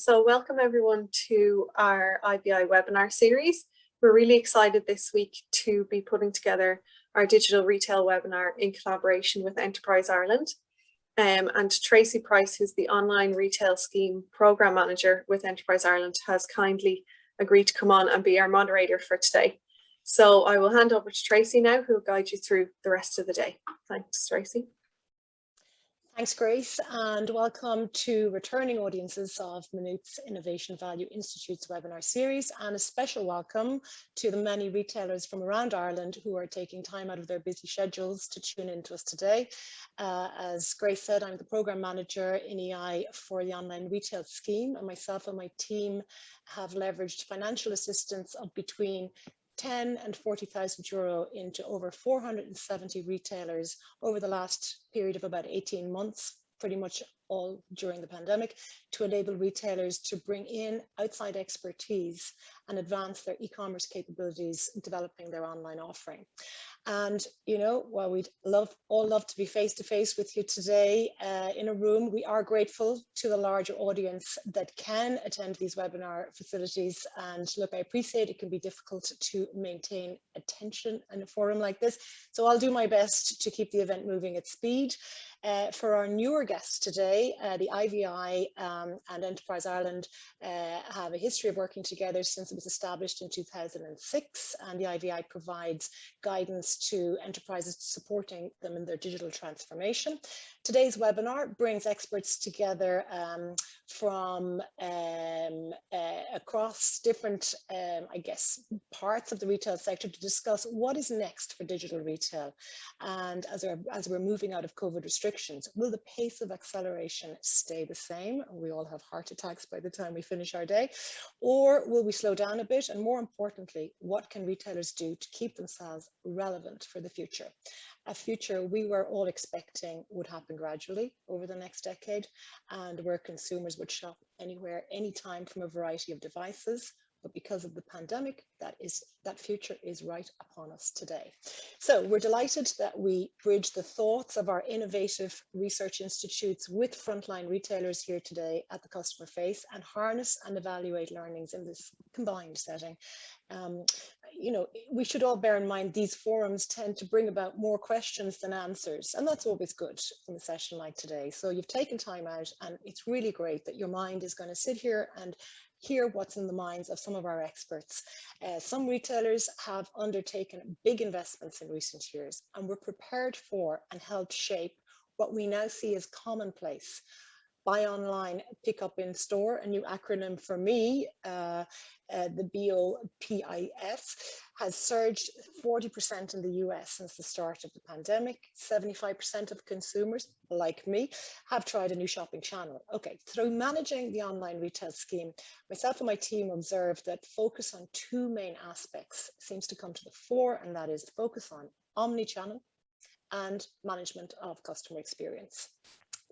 So welcome everyone to our IVI webinar series. We're really excited this week to be putting together our digital retail webinar in collaboration with Enterprise Ireland. And Tracy Price, who's the online retail scheme program manager with Enterprise Ireland, has kindly agreed to come on and be our moderator for today. So I will hand over to Tracy now, who will guide you through the rest of the day. Thanks, Tracy. Thanks, Grace, and welcome to returning audiences of Maynooth's Innovation Value Institute's webinar series, and a special welcome to the many retailers from around Ireland who are taking time out of their busy schedules to tune in to us today. As Grace said, I'm the program manager in EI for the online retail scheme, and myself and my team have leveraged financial assistance of between 10 and 40,000 euro into over 470 retailers over the last period of about 18 months, pretty much all during the pandemic, to enable retailers to bring in outside expertise and advance their e-commerce capabilities, developing their online offering. And, you know, while we'd all love to be face to face with you today in a room, we are grateful to the larger audience that can attend these webinar facilities. And look, I appreciate it can be difficult to maintain attention in a forum like this. So I'll do my best to keep the event moving at speed. For our newer guests today, the IVI and Enterprise Ireland have a history of working together since it was established in 2006, and the IVI provides guidance to enterprises supporting them in their digital transformation. Today's webinar brings experts together from across different, I guess, parts of the retail sector to discuss what is next for digital retail. And as we're moving out of COVID restrictions, will the pace of acceleration stay the same? We all have heart attacks by the time we finish our day. Or will we slow down a bit? And more importantly, what can retailers do to keep themselves relevant for the future? A future we were all expecting would happen gradually over the next decade, and where consumers would shop anywhere, anytime, from a variety of devices. But because of the pandemic, that future is right upon us today. So we're delighted that we bridge the thoughts of our innovative research institutes with frontline retailers here today at the customer face, and harness and evaluate learnings in this combined setting. You know, we should all bear in mind these forums tend to bring about more questions than answers, and that's always good in a session like today. So you've taken time out, and it's really great that your mind is going to sit here and hear what's in the minds of some of our experts. Some retailers have undertaken big investments in recent years, and were prepared for and helped shape what we now see as commonplace. Buy online, pick up in store, a new acronym for me, the BOPIS, has surged 40% in the US since the start of the pandemic. 75% of consumers, like me, have tried a new shopping channel. Okay, through managing the online retail scheme, myself and my team observed that focus on two main aspects seems to come to the fore, and that is focus on omni-channel and management of customer experience.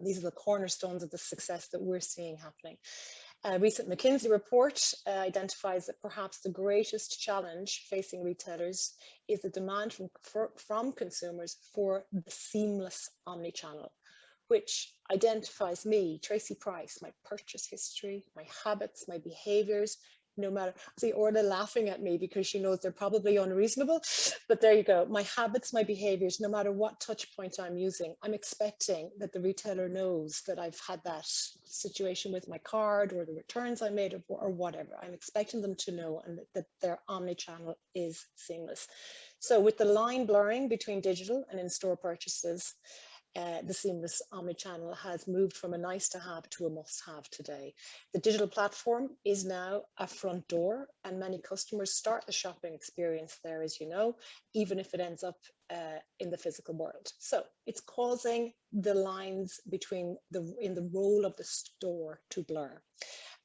These are the cornerstones of the success that we're seeing happening. A recent McKinsey report identifies that perhaps the greatest challenge facing retailers is the demand from consumers for the seamless omni-channel, which identifies me, Tracy Price, my purchase history, my habits, my behaviors, no matter, see Orla laughing at me because she knows they're probably unreasonable, but there you go. My habits, my behaviors, no matter what touch point I'm using, I'm expecting that the retailer knows that I've had that situation with my card or the returns I made or whatever. I'm expecting them to know, and that their omni-channel is seamless. So with the line blurring between digital and in-store purchases, the seamless omnichannel has moved from a nice to have to a must have today. The digital platform is now a front door, and many customers start the shopping experience there, as you know, even if it ends up in the physical world. So it's causing the lines between in the role of the store to blur.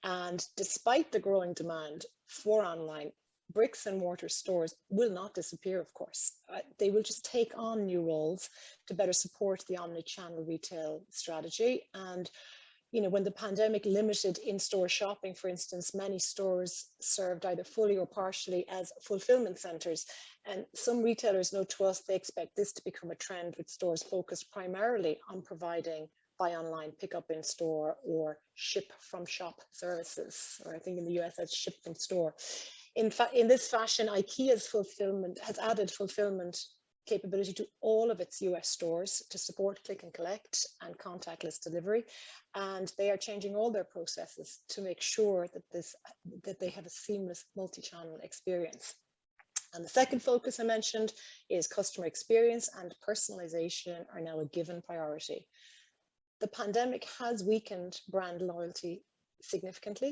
And despite the growing demand for online, bricks and mortar stores will not disappear, of course. They will just take on new roles to better support the omni-channel retail strategy. And, you know, when the pandemic limited in-store shopping, for instance, many stores served either fully or partially as fulfillment centers. And some retailers know to us they expect this to become a trend, with stores focused primarily on providing buy online, pick up in store, or ship from shop services, or I think in the US that's ship from store. In fact, in this fashion, IKEA's fulfillment has added fulfillment capability to all of its US stores to support click and collect and contactless delivery, and they are changing all their processes to make sure that they have a seamless multi-channel experience. And the second focus I mentioned is customer experience, and personalization are now a given priority. The pandemic has weakened brand loyalty significantly.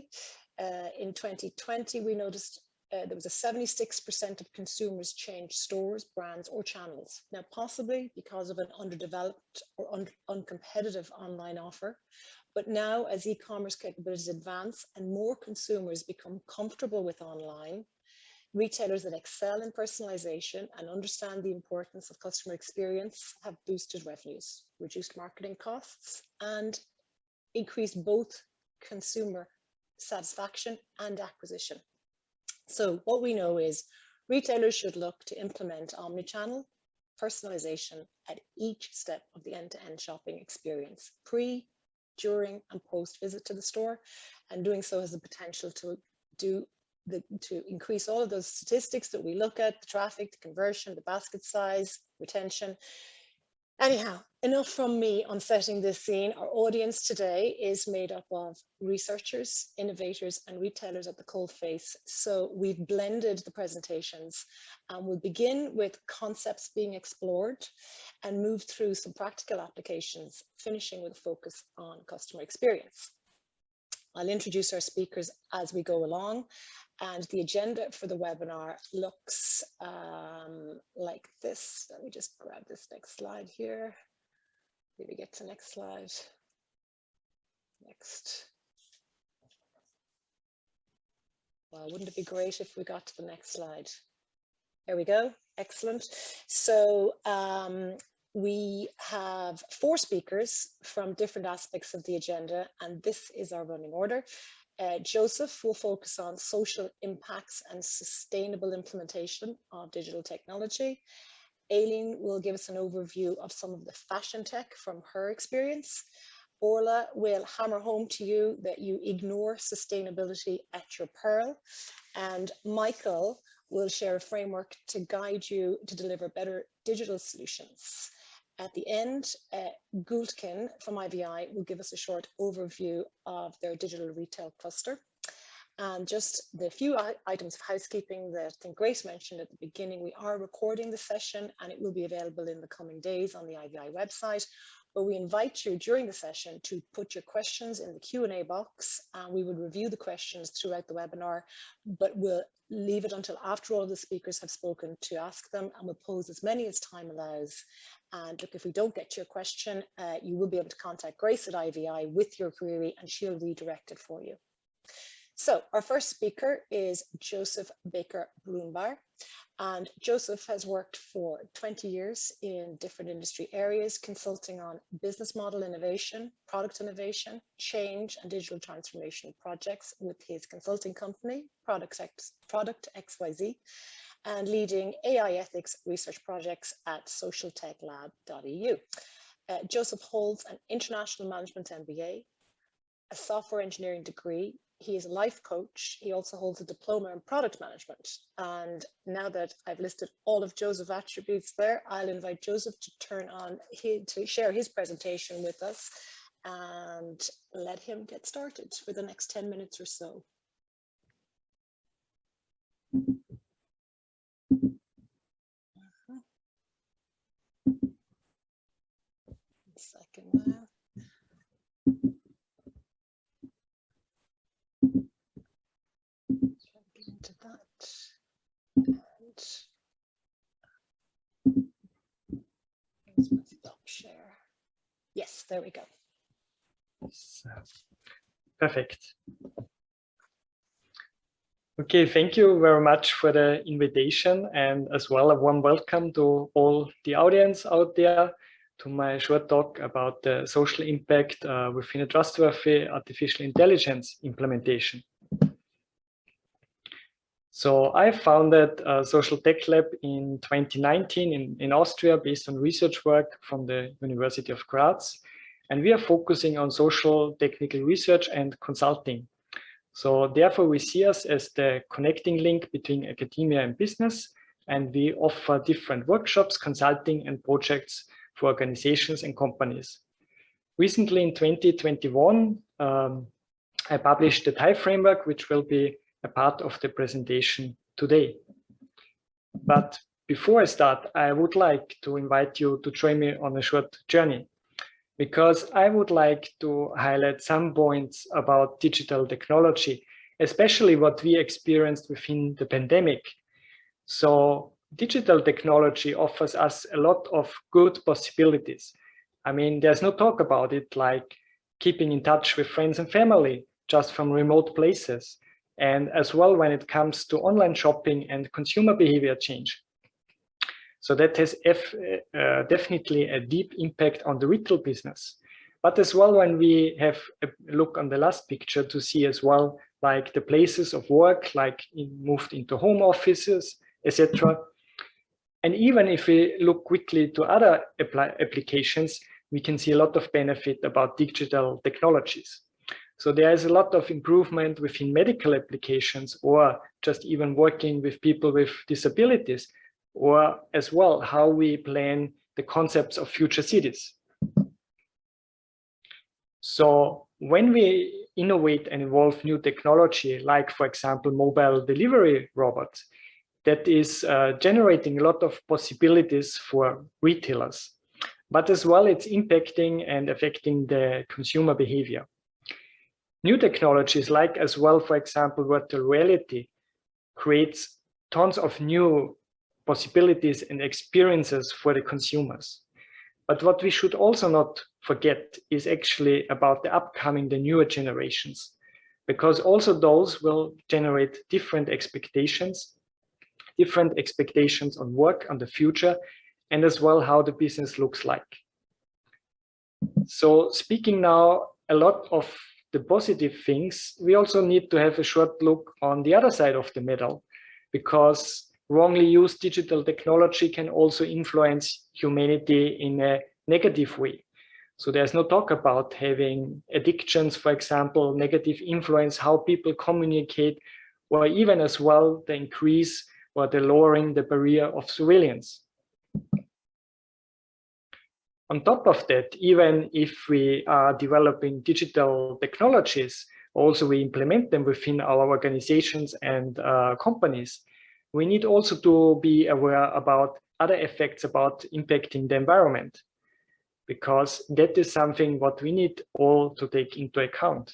In 2020, we noticed there was a 76% of consumers changed stores, brands, or channels. Now, possibly because of an underdeveloped or uncompetitive online offer. But now, as e-commerce capabilities advance and more consumers become comfortable with online, retailers that excel in personalization and understand the importance of customer experience have boosted revenues, reduced marketing costs, and increased both consumer satisfaction and acquisition. So what we know is retailers should look to implement omnichannel personalization at each step of the end-to-end shopping experience, pre, during, and post visit to the store, and doing so has the potential to increase all of those statistics that we look at: the traffic, the conversion, the basket size, retention. Anyhow, enough from me on setting this scene. Our audience today is made up of researchers, innovators, and retailers at the coalface. So we've blended the presentations, and we'll begin with concepts being explored and move through some practical applications, finishing with a focus on customer experience. I'll introduce our speakers as we go along, and the agenda for the webinar looks like this. Let me just grab this next slide here. Maybe get to next slide. Next. Well, wouldn't it be great if we got to the next slide? There we go. Excellent. So we have 4 speakers from different aspects of the agenda, and this is our running order. Joseph will focus on social impacts and sustainable implementation of digital technology. Alleen will give us an overview of some of the fashion tech from her experience. Orla will hammer home to you that you ignore sustainability at your peril. And Michael will share a framework to guide you to deliver better digital solutions. At the end, Gultkin from IVI will give us a short overview of their digital retail cluster. And just the few items of housekeeping that I think Grace mentioned at the beginning: we are recording the session and it will be available in the coming days on the IVI website. But we invite you during the session to put your questions in the Q&A box, and we will review the questions throughout the webinar, but we'll leave it until after all of the speakers have spoken to ask them, and we'll pose as many as time allows. And look, if we don't get to your question, you will be able to contact Grace at IVI with your query and she'll redirect it for you. So our first speaker is Joseph Baker-Brunbar. And Joseph has worked for 20 years in different industry areas, consulting on business model innovation, product innovation, change, and digital transformation projects with his consulting company, Product XYZ, and leading AI ethics research projects at socialtechlab.eu. Joseph holds an international management MBA, a software engineering degree. He is a life coach. He also holds a diploma in product management. And now that I've listed all of Joseph's attributes there, I'll invite Joseph to share his presentation with us and let him get started for the next 10 minutes or so. One second now. Into that, and where's my stop share? Yes, there we go. Perfect. Okay, thank you very much for the invitation, and as well a warm welcome to all the audience out there to my short talk about the social impact within a trustworthy artificial intelligence implementation. So I founded a social tech lab in 2019 in Austria based on research work from the University of Graz. and we are focusing on social technical research and consulting. So therefore, we see us as the connecting link between academia and business, and we offer different workshops, consulting, and projects for organizations and companies. Recently in 2021, I published the TIE framework, which will be a part of the presentation today. But before I start, I would like to invite you to join me on a short journey, because I would like to highlight some points about digital technology, especially what we experienced within the pandemic. So digital technology offers us a lot of good possibilities. I mean, there's no talk about it, like keeping in touch with friends and family just from remote places. And as well when it comes to online shopping and consumer behavior change. So that has definitely a deep impact on the retail business. But as well, when we have a look on the last picture to see as well, like the places of work, like moved into home offices, etc. And even if we look quickly to other applications, we can see a lot of benefit about digital technologies. So there is a lot of improvement within medical applications, or just even working with people with disabilities, or as well how we plan the concepts of future cities. So when we innovate and evolve new technology, like for example, mobile delivery robots, that is generating a lot of possibilities for retailers, but as well it's impacting and affecting the consumer behavior. New technologies like as well, for example, virtual reality creates tons of new possibilities and experiences for the consumers. But what we should also not forget is actually about the newer generations, because also those will generate different expectations on work, on the future, and as well how the business looks like. So speaking now a lot of the positive things, we also need to have a short look on the other side of the medal, because wrongly used digital technology can also influence humanity in a negative way. So there's no talk about having addictions, for example, negative influence, how people communicate, or even as well the increase or the lowering the barrier of surveillance. On top of that, even if we are developing digital technologies, also we implement them within our organizations and companies, we need also to be aware about other effects about impacting the environment, because that is something what we need all to take into account.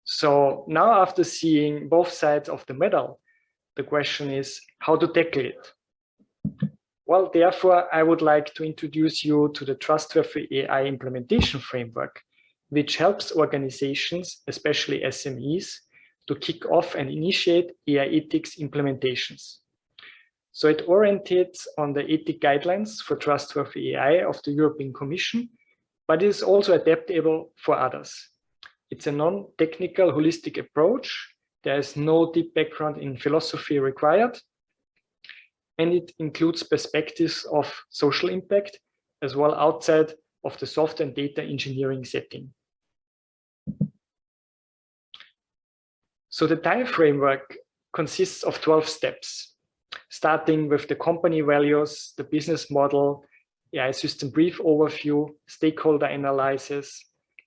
So now, after seeing both sides of the medal, the question is how to tackle it. Well, therefore, I would like to introduce you to the Trustworthy AI Implementation Framework, which helps organizations, especially SMEs, to kick off and initiate AI ethics implementations. So it orientates on the ethic guidelines for trustworthy AI of the European Commission, but it is also adaptable for others. It's a non-technical, holistic approach. There is no deep background in philosophy required. And it includes perspectives of social impact, as well outside of the software and data engineering setting. So the TIE framework consists of 12 steps, starting with the company values, the business model, AI system brief overview, stakeholder analysis,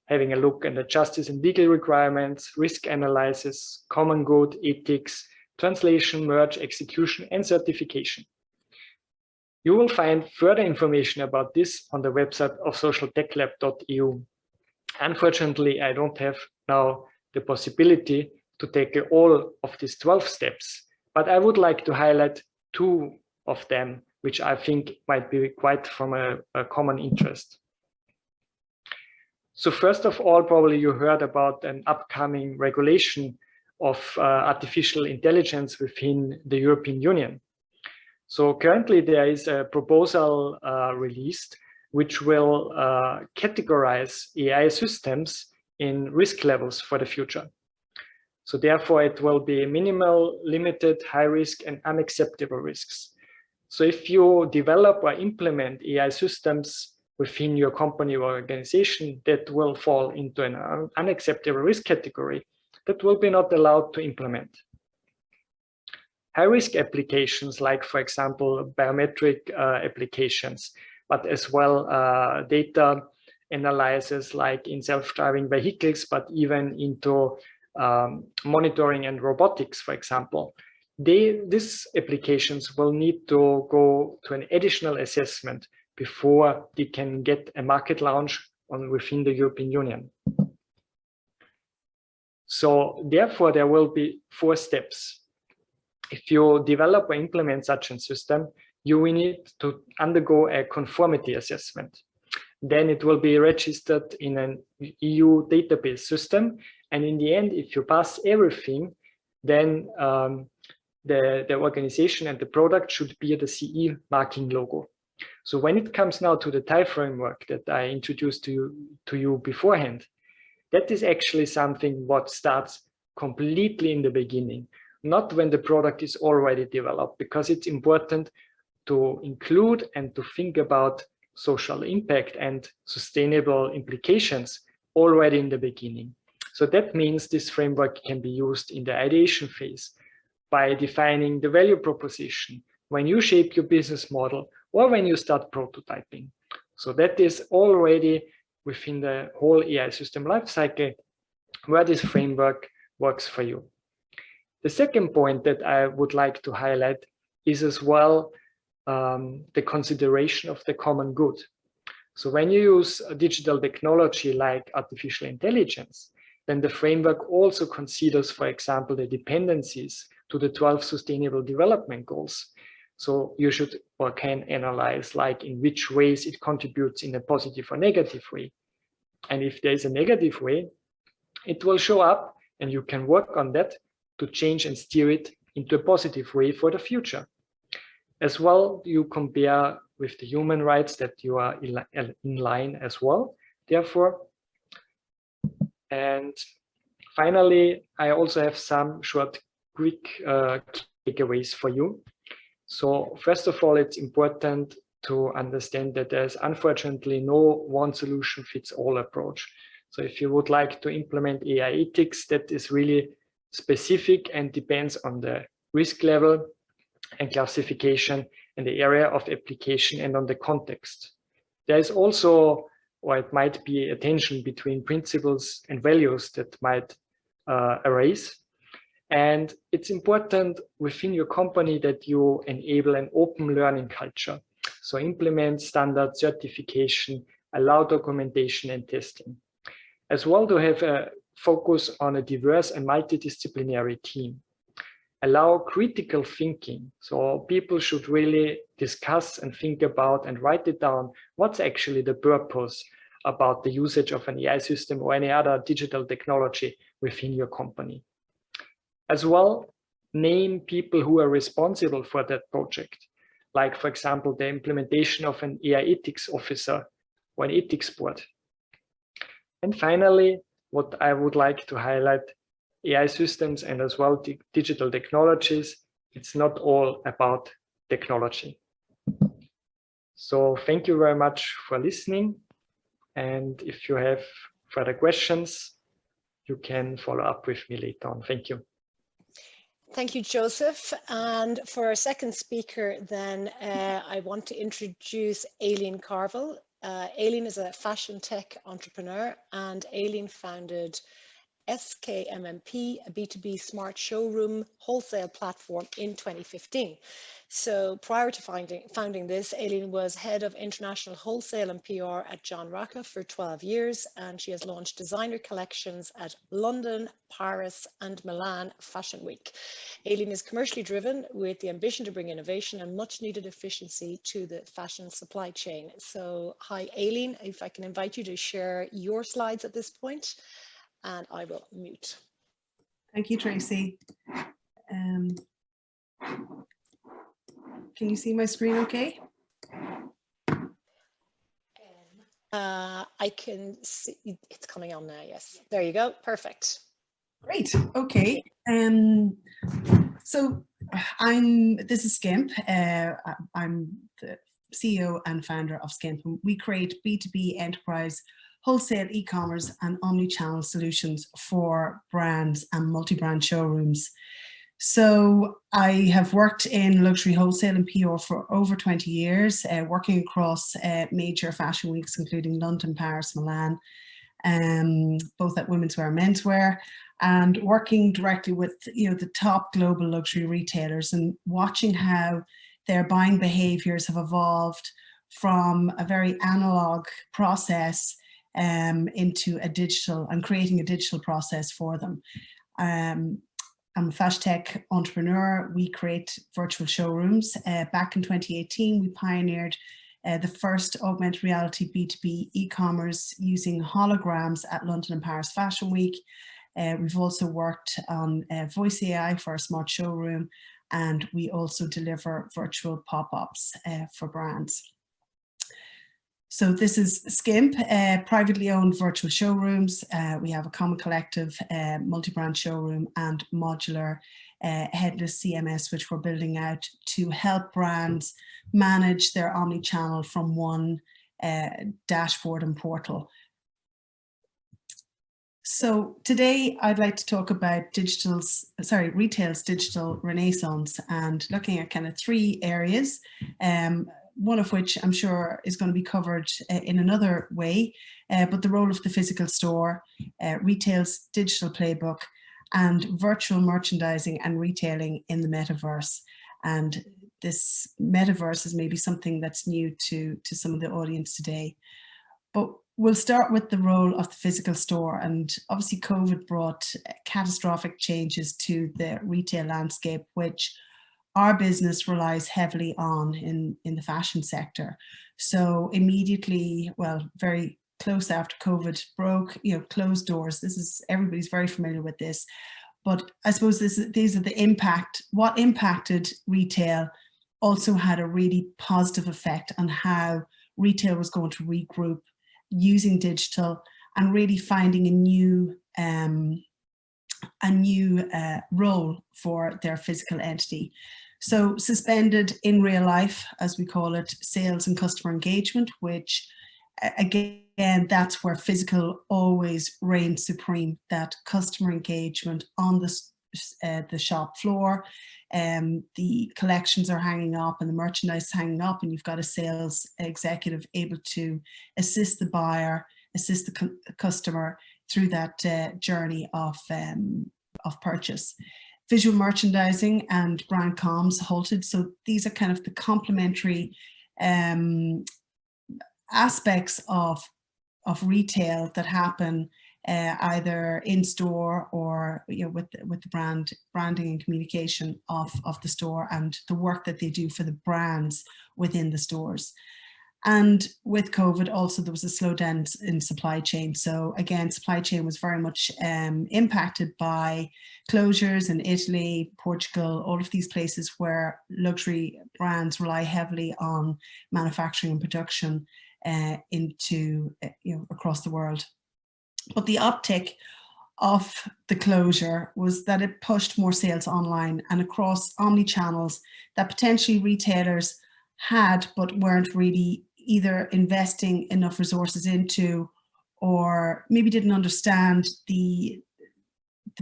having a look at the justice and legal requirements, risk analysis, common good, ethics, translation, merge, execution, and certification. You will find further information about this on the website of socialtechlab.eu. Unfortunately, I don't have now the possibility to tackle all of these 12 steps, but I would like to highlight 2 of them, which I think might be quite from a common interest. So first of all, probably you heard about an upcoming regulation of artificial intelligence within the European Union. So currently there is a proposal released which will categorize AI systems in risk levels for the future. So therefore it will be minimal, limited, high risk, and unacceptable risks. So if you develop or implement AI systems within your company or organization that will fall into an unacceptable risk category that will be not allowed to implement. High-risk applications like, for example, biometric applications, but as well data analysis like in self-driving vehicles, but even into monitoring and robotics, for example. These applications will need to go to an additional assessment before they can get a market launch within the European Union. So therefore, there will be 4 steps. If you develop or implement such a system, you will need to undergo a conformity assessment. Then it will be registered in an EU database system. And in the end, if you pass everything, then the organization and the product should bear the CE marking logo. So when it comes now to the TIE framework that I introduced to you beforehand, that is actually something what starts completely in the beginning, not when the product is already developed, because it's important to include and to think about social impact and sustainable implications already in the beginning. So that means this framework can be used in the ideation phase by defining the value proposition when you shape your business model or when you start prototyping. So that is already within the whole AI system lifecycle where this framework works for you. The second point that I would like to highlight is as well the consideration of the common good. So when you use a digital technology like artificial intelligence, then the framework also considers, for example, the dependencies to the 12 Sustainable Development Goals. So you should or can analyze like in which ways it contributes in a positive or negative way. And if there is a negative way, it will show up and you can work on that to change and steer it into a positive way for the future. As well, you compare with the human rights that you are in line as well, therefore. And finally, I also have some short, quick takeaways for you. So first of all, it's important to understand that there's unfortunately no one solution fits all approach. So if you would like to implement AI ethics, that is really specific and depends on the risk level and classification and the area of application and on the context. There is also, or it might be a tension between principles and values that might arise. And it's important within your company that you enable an open learning culture. So implement standard certification, allow documentation and testing. As well to have a focus on a diverse and multidisciplinary team. Allow critical thinking. So people should really discuss and think about and write it down. What's actually the purpose about the usage of an AI system or any other digital technology within your company? As well, name people who are responsible for that project. Like, for example, the implementation of an AI ethics officer or an ethics board. And finally, what I would like to highlight, AI systems and as well digital technologies, it's not all about technology. So thank you very much for listening. And if you have further questions, you can follow up with me later on. Thank you. Thank you, Joseph. And for our second speaker, then I want to introduce Alleen Carville. Alleen is a fashion tech entrepreneur, and Alleen founded SKMMP, a B2B smart showroom wholesale platform in 2015. So prior to founding this, Alleen was head of international wholesale and PR at John Racca for 12 years, and she has launched designer collections at London, Paris, and Milan Fashion Week. Alleen is commercially driven with the ambition to bring innovation and much needed efficiency to the fashion supply chain. So hi, Alleen, if I can invite you to share your slides at this point. And I will mute. Thank you, Tracy. Can you see my screen okay? I can see it's coming on now. Yes, there you go. Perfect. Great. Okay. So this is Skimp. I'm the CEO and founder of SKMMP. We create B2B enterprise, wholesale e-commerce and omni-channel solutions for brands and multi-brand showrooms. So I have worked in luxury wholesale and PR for over 20 years, working across major fashion weeks, including London, Paris, Milan, both at women's wear and menswear, and working directly with the top global luxury retailers and watching how their buying behaviors have evolved from a very analog process into a digital, and creating a digital process for them. I'm a fashion tech entrepreneur. We create virtual showrooms. Back in 2018, we pioneered the first augmented reality B2B e-commerce using holograms at London and Paris Fashion Week. We've also worked on voice AI for a smart showroom, and we also deliver virtual pop-ups for brands. So this is SKMMP, privately owned virtual showrooms. We have a common collective multi-brand showroom and modular headless CMS, which we're building out to help brands manage their omni-channel from one dashboard and portal. So today I'd like to talk about retail's digital renaissance, and looking at kind of three areas. One of which I'm sure is going to be covered in another way, but the role of the physical store, retail's digital playbook, and virtual merchandising and retailing in the metaverse. And this metaverse is maybe something that's new to some of the audience today. But we'll start with the role of the physical store, and obviously COVID brought catastrophic changes to the retail landscape, which our business relies heavily on in the fashion sector. So immediately, well, very close after COVID broke, closed doors. Everybody's very familiar with this, but I suppose these are the impact. What impacted retail also had a really positive effect on how retail was going to regroup using digital and really finding a new role for their physical entity. So suspended in real life, as we call it, sales and customer engagement, which again, that's where physical always reigns supreme, that customer engagement on the shop floor. The collections are hanging up and the merchandise is hanging up, and you've got a sales executive able to assist the buyer, assist the customer through that journey of purchase. Visual merchandising and brand comms halted. So these are kind of the complementary aspects of retail that happen either in store or with the branding and communication of the store, and the work that they do for the brands within the stores. And with COVID also, there was a slowdown in supply chain. So again, supply chain was very much impacted by closures in Italy, Portugal, all of these places where luxury brands rely heavily on manufacturing and production across the world. But the uptick of the closure was that it pushed more sales online and across omni-channels that potentially retailers had but weren't really either investing enough resources into, or maybe didn't understand the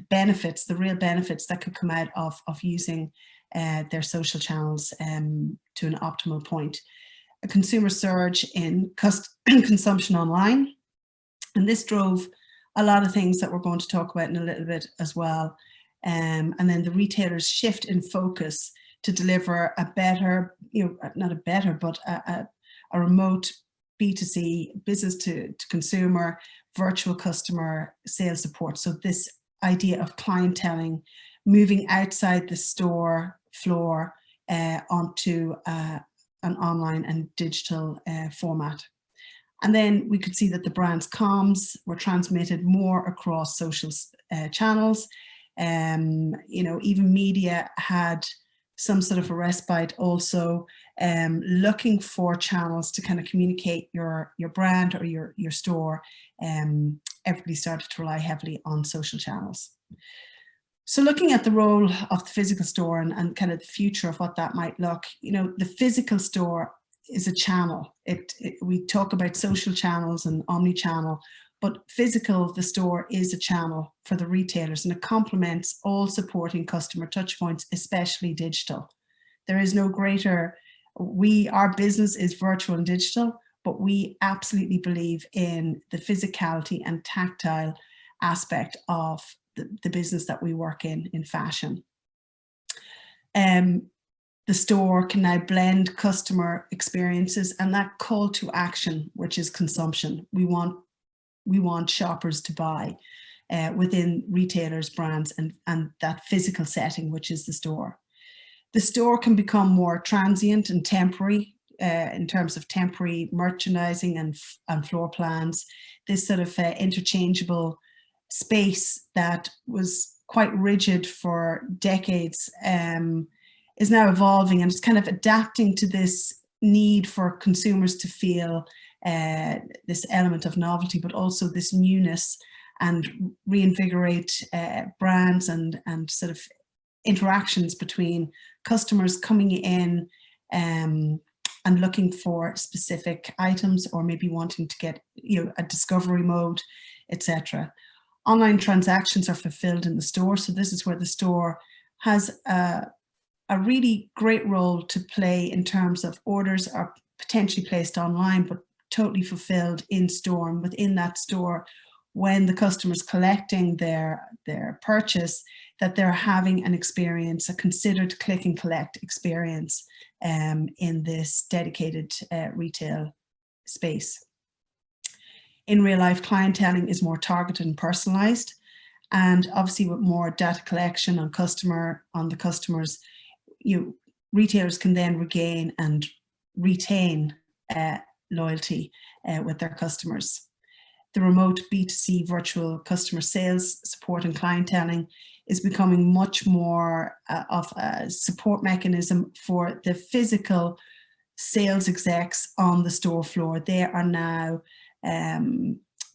benefits, the real benefits that could come out of using their social channels to an optimal point. A consumer surge in consumption online, and this drove a lot of things that we're going to talk about in a little bit as well. And then the retailers' shift in focus to deliver a better, not a better, but a remote B2C, business to consumer, virtual customer sales support. So this idea of clienteling, moving outside the store floor onto an online and digital format. And then we could see that the brand's comms were transmitted more across social channels. Even media had some sort of a respite also, looking for channels to kind of communicate your brand or your store. Everybody started to rely heavily on social channels. So looking at the role of the physical store and kind of the future of what that might look, the physical store is a channel. We talk about social channels and omni-channel, but physical, the store is a channel for the retailers, and it complements all supporting customer touchpoints, especially digital. There is no greater, our business is virtual and digital, but we absolutely believe in the physicality and tactile aspect of the business that we work in fashion. The store can now blend customer experiences and that call to action, which is consumption. We want shoppers to buy within retailers, brands, and that physical setting, which is the store. The store can become more transient and temporary in terms of temporary merchandising and floor plans. This sort of interchangeable space that was quite rigid for decades is now evolving, and it's kind of adapting to this need for consumers to feel this element of novelty, but also this newness, and reinvigorate brands and sort of interactions between customers coming in and looking for specific items, or maybe wanting to get a discovery mode, etc. Online transactions are fulfilled in the store, so this is where the store has a really great role to play in terms of orders are potentially placed online, but totally fulfilled in store. And within that store, when the customer's collecting their purchase, that they're having an experience, a considered click and collect experience in this dedicated retail space. In real life, clienteling is more targeted and personalized, and obviously with more data collection on the customers, retailers can then regain and retain loyalty with their customers. The remote B2C virtual customer sales support and clienteling is becoming much more of a support mechanism for the physical sales execs on the store floor. They are now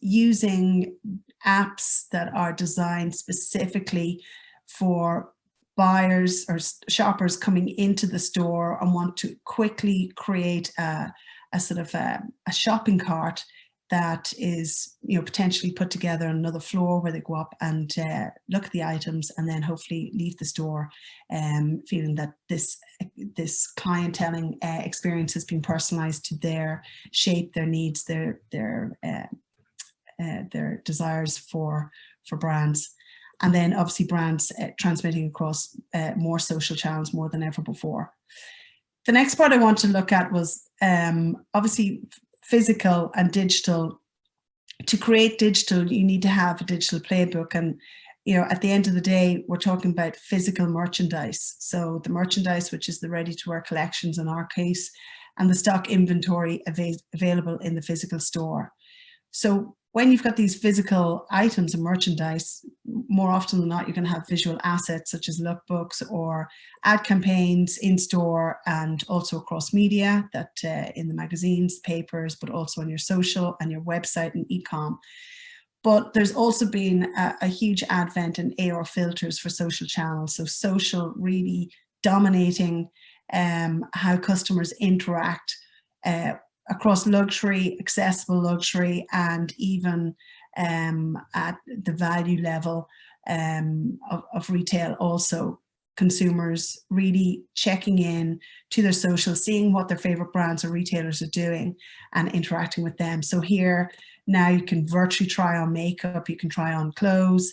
using apps that are designed specifically for buyers or shoppers coming into the store and want to quickly create a sort of a shopping cart that is potentially put together on another floor, where they go up and look at the items and then hopefully leave the store feeling that this clienteling experience has been personalized to their shape, their needs, their desires for brands. And then obviously brands transmitting across more social channels more than ever before. The next part I want to look at was obviously physical and digital. To create digital, you need to have a digital playbook, and at the end of the day, we're talking about physical merchandise. So the merchandise, which is the ready-to-wear collections in our case, and the stock inventory available in the physical store. So when you've got these physical items and merchandise, more often than not, you're going to have visual assets such as lookbooks or ad campaigns in store, and also across media, that in the magazines, papers, but also on your social and your website and e-com. But there's also been a huge advent in AR filters for social channels. So social really dominating how customers interact across luxury, accessible luxury, and even at the value level of retail also. Consumers really checking in to their social, seeing what their favorite brands or retailers are doing and interacting with them. So here now you can virtually try on makeup, you can try on clothes.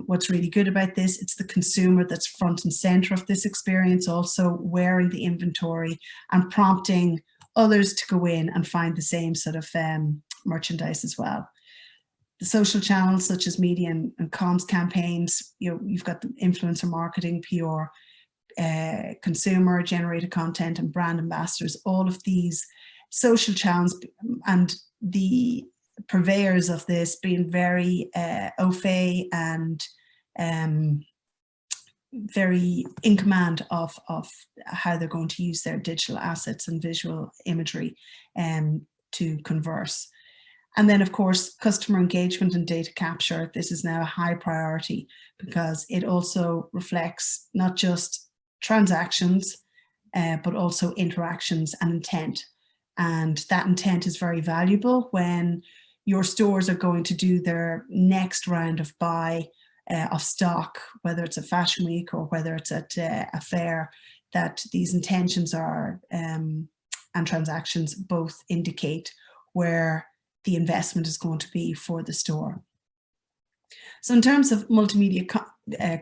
What's really good about this, it's the consumer that's front and center of this experience, also wearing the inventory and prompting others to go in and find the same sort of merchandise as well. The social channels such as media and comms campaigns, you've got the influencer marketing, PR, consumer generated content, and brand ambassadors. All of these social channels and the purveyors of this being very au fait and very in command of how they're going to use their digital assets and visual imagery to converse. And then, of course, customer engagement and data capture. This is now a high priority because it also reflects not just transactions, but also interactions and intent. And that intent is very valuable when your stores are going to do their next round of buy of stock, whether it's a fashion week or whether it's at a fair, that these intentions are and transactions both indicate where the investment is going to be for the store. So in terms of multimedia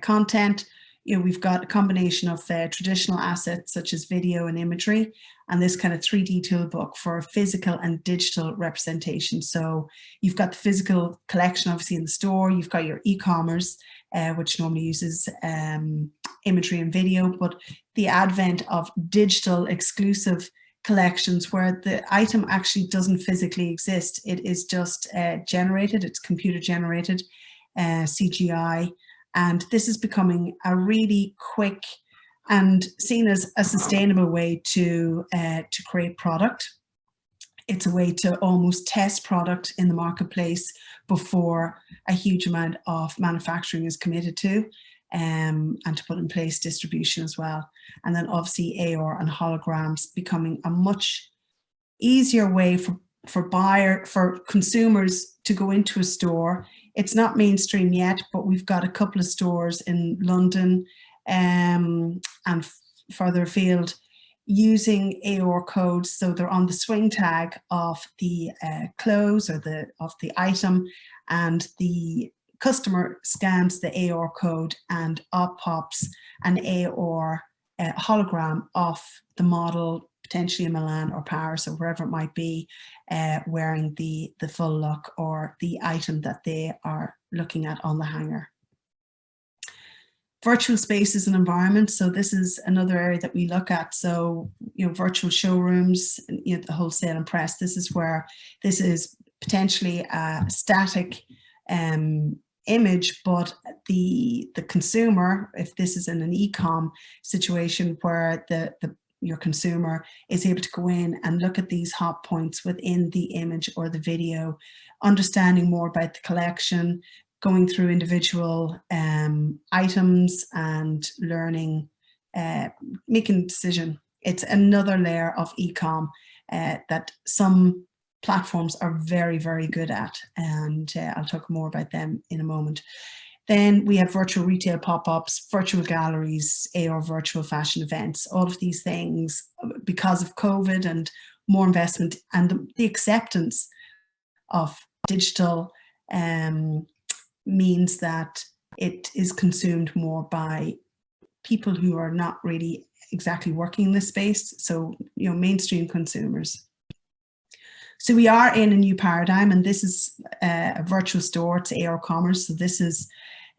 content, we've got a combination of traditional assets such as video and imagery, and this kind of 3D toolbook for physical and digital representation. So you've got the physical collection obviously in the store, you've got your e-commerce, which normally uses imagery and video, but the advent of digital exclusive collections where the item actually doesn't physically exist. It is just generated, it's computer generated, CGI, and this is becoming a really quick and seen as a sustainable way to create product. It's a way to almost test product in the marketplace before a huge amount of manufacturing is committed to, and to put in place distribution as well. And then obviously AR and holograms becoming a much easier way for consumers to go into a store. It's not mainstream yet, but we've got a couple of stores in London and further afield using AR codes, so they're on the swing tag of the clothes or of the item, and the customer scans the AR code and up pops an AR hologram of the model, potentially in Milan or Paris or wherever it might be, wearing the full look or the item that they are looking at on the hanger. Virtual spaces and environments. So this is another area that we look at. So, virtual showrooms, the wholesale and press. This is where this is potentially a static image, but the consumer, if this is in an e-com situation where your consumer is able to go in and look at these hot points within the image or the video, understanding more about the collection, going through individual items and learning, making a decision. It's another layer of e-com that some platforms are very, very good at, and I'll talk more about them in a moment. Then we have virtual retail pop-ups, virtual galleries, AR virtual fashion events, all of these things because of COVID and more investment and the acceptance of digital means that it is consumed more by people who are not really exactly working in this space. So, mainstream consumers. So we are in a new paradigm, and this is a virtual store. It's AR commerce. So this is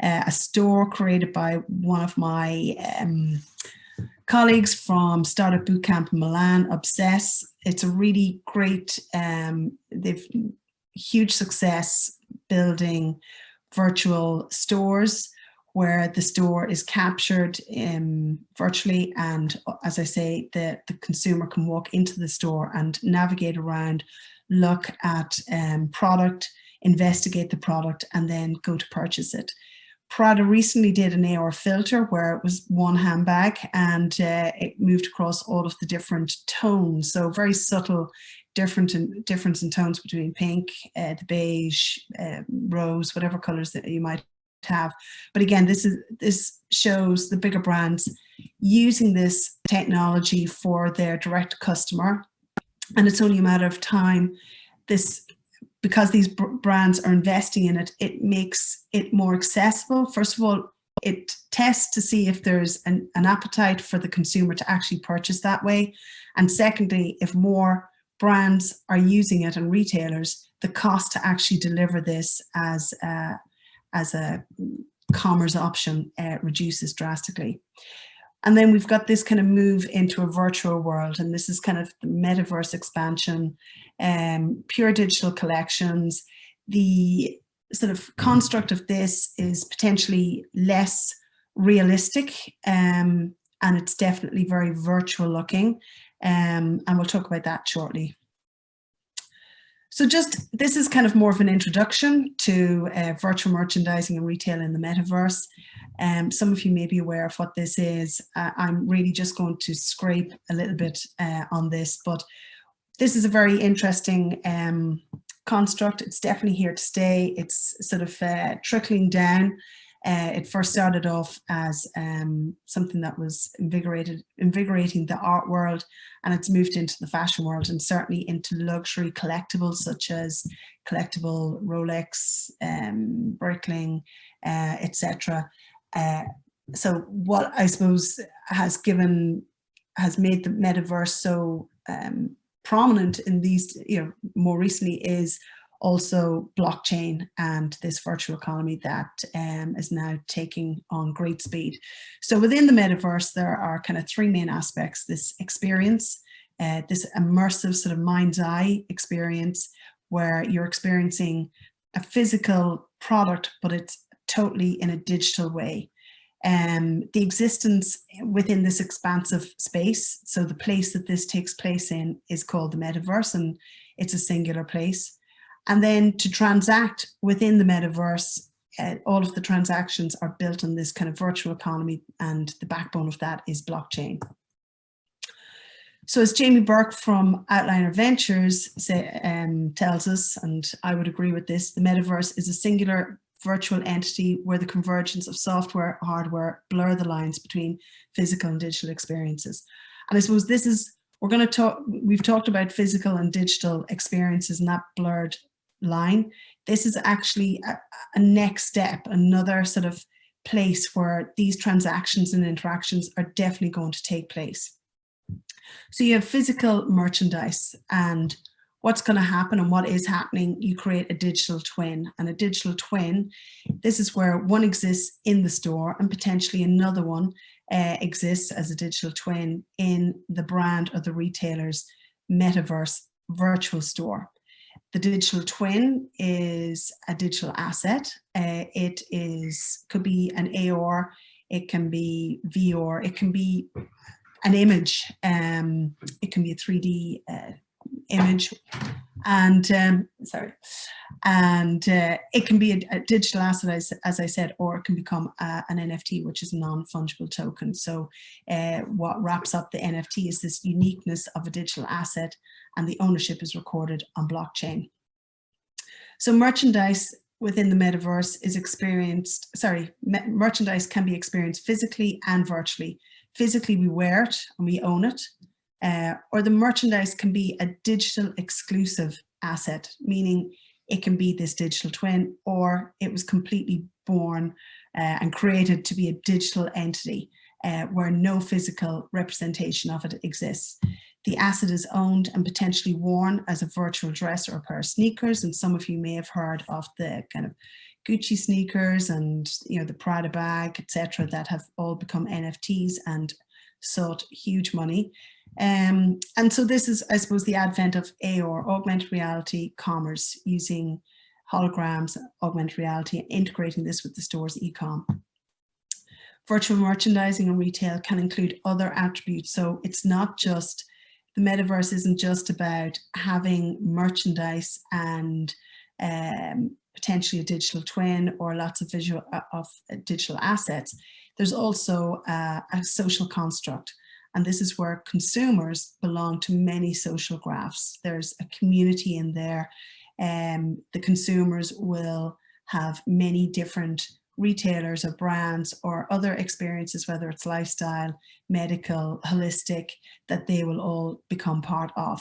a store created by one of my colleagues from Startup Bootcamp in Milan, Obsess. It's a really great, they've huge success building virtual stores where the store is captured virtually, and as I say, the consumer can walk into the store and navigate around, look at product, investigate the product, and then go to purchase it. Prada recently did an AR filter where it was one handbag, and it moved across all of the different tones. So very subtle difference in tones between pink, the beige, rose, whatever colors that you might have. But again, this shows the bigger brands using this technology for their direct customer, and it's only a matter of time. Because these brands are investing in it, it makes it more accessible. First of all, it tests to see if there's an appetite for the consumer to actually purchase that way. And secondly, if more brands are using it and retailers, the cost to actually deliver this as a commerce option reduces drastically. And then we've got this kind of move into a virtual world, and this is kind of the metaverse expansion, pure digital collections. The sort of construct of this is potentially less realistic, and it's definitely very virtual looking, and we'll talk about that shortly. So this is kind of more of an introduction to virtual merchandising and retail in the metaverse. Some of you may be aware of what this is. I'm really just going to scrape a little bit on this, but this is a very interesting construct. It's definitely here to stay. It's sort of trickling down. It first started off as something that was invigorating the art world, and it's moved into the fashion world and certainly into luxury collectibles such as collectible Rolex, Breitling, etc. So what I suppose has made the metaverse so prominent in these, more recently, is also blockchain and this virtual economy that is now taking on great speed. So within the metaverse, there are kind of three main aspects: this experience, this immersive sort of mind's eye experience, where you're experiencing a physical product, but it's totally in a digital way. The existence within this expansive space, so the place that this takes place in, is called the metaverse, and it's a singular place. And then to transact within the metaverse, all of the transactions are built on this kind of virtual economy, and the backbone of that is blockchain. So as Jamie Burke from Outliner Ventures tells us, and I would agree with this, the metaverse is a singular virtual entity where the convergence of software, hardware blur the lines between physical and digital experiences. And I suppose this is, we've talked about physical and digital experiences and that blurred line. This is actually a next step, another sort of place where these transactions and interactions are definitely going to take place. So you have physical merchandise, and what's going to happen and what is happening, you create a digital twin. And a digital twin, this is where one exists in the store and potentially another one exists as a digital twin in the brand or the retailer's metaverse virtual store. The digital twin is a digital asset. It could be an AR, it can be VR, it can be an image, it can be a 3D image, and it can be a digital asset, as I said, or it can become an NFT, which is a non-fungible token. So what wraps up the NFT is this uniqueness of a digital asset, and the ownership is recorded on blockchain. So merchandise within the metaverse is merchandise can be experienced physically and virtually. Physically, we wear it and we own it. Or the merchandise can be a digital exclusive asset, meaning it can be this digital twin, or it was completely born and created to be a digital entity where no physical representation of it exists. The asset is owned and potentially worn as a virtual dress or a pair of sneakers. And some of you may have heard of the kind of Gucci sneakers and the Prada bag, etc., that have all become NFTs and sought huge money. And so this is, I suppose, the advent of AR, augmented reality commerce, using holograms, augmented reality, and integrating this with the store's e-com. Virtual merchandising and retail can include other attributes. So it's not just, the metaverse isn't just about having merchandise and potentially a digital twin or lots of digital assets. There's also a social construct. And this is where consumers belong to many social graphs. There's a community in there. The consumers will have many different retailers or brands or other experiences, whether it's lifestyle, medical, holistic, that they will all become part of.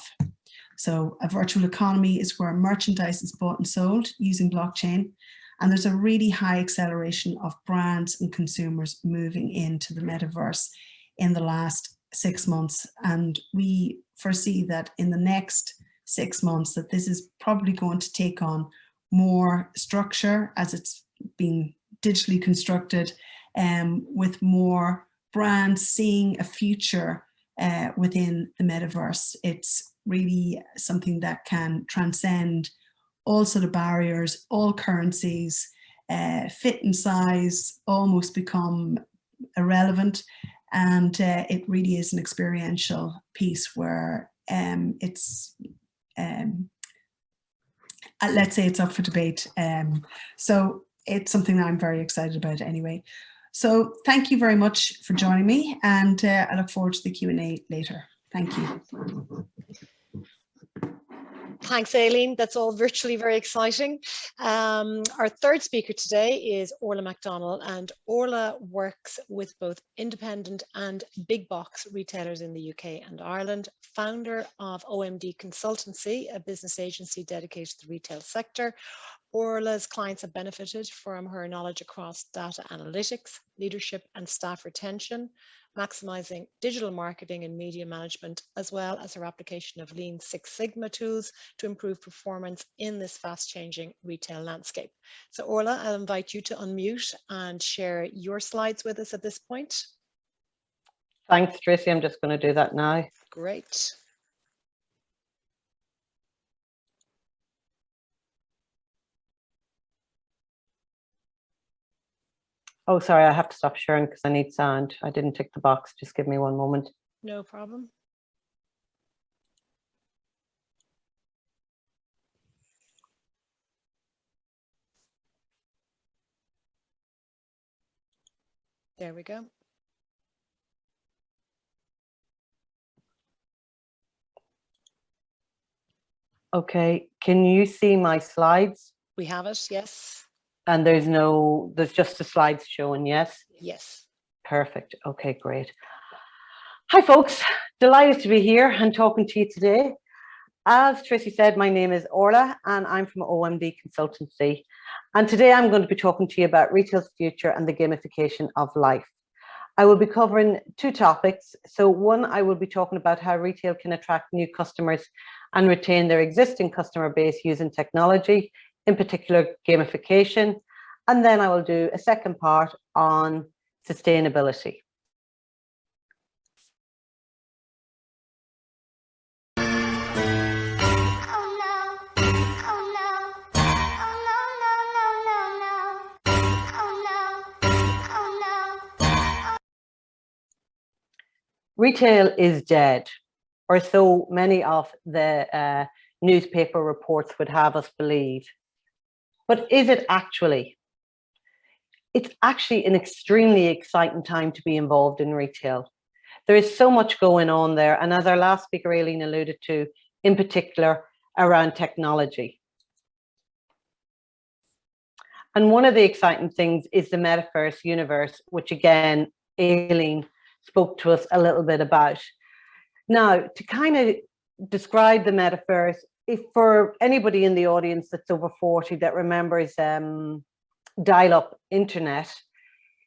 So a virtual economy is where merchandise is bought and sold using blockchain. And there's a really high acceleration of brands and consumers moving into the metaverse in the last 6 months. And we foresee that in the next 6 months that this is probably going to take on more structure as it's being digitally constructed, with more brands seeing a future within the metaverse. It's really something that can transcend all sort of barriers, all currencies, fit and size almost become irrelevant. And it really is an experiential piece where it's, let's say it's up for debate. So it's something that I'm very excited about anyway. So thank you very much for joining me, and I look forward to the Q&A later. Thank you. Thanks, Alleen. That's all virtually very exciting. Our third speaker today is Orla MacDonald, and Orla works with both independent and big box retailers in the UK and Ireland, founder of OMD Consultancy, a business agency dedicated to the retail sector. Orla's clients have benefited from her knowledge across data analytics, leadership and staff retention, maximizing digital marketing and media management, as well as her application of Lean Six Sigma tools to improve performance in this fast-changing retail landscape. So Orla, I'll invite you to unmute and share your slides with us at this point. Thanks, Tracy. I'm just going to do that now. Great. Oh, sorry, I have to stop sharing because I need sound. I didn't tick the box. Just give me one moment. No problem. There we go. Okay, can you see my slides? We have it, yes. And there's just the slides showing, yes? Yes. Perfect. Okay, great. Hi, folks. Delighted to be here and talking to you today. As Tracy said, my name is Orla and I'm from OMD Consultancy. And today I'm going to be talking to you about retail's future and the gamification of life. I will be covering two topics. So one, I will be talking about how retail can attract new customers and retain their existing customer base using technology, in particular gamification. And then I will do a second part on sustainability. Retail is dead, or so many of the newspaper reports would have us believe. But is it actually? It's actually an extremely exciting time to be involved in retail. There is so much going on there. And as our last speaker, Alleen, alluded to, in particular around technology. And one of the exciting things is the Metaverse universe, which again, Alleen spoke to us a little bit about. Now, to kind of describe the Metaverse, if for anybody in the audience that's over 40 that remembers dial-up internet,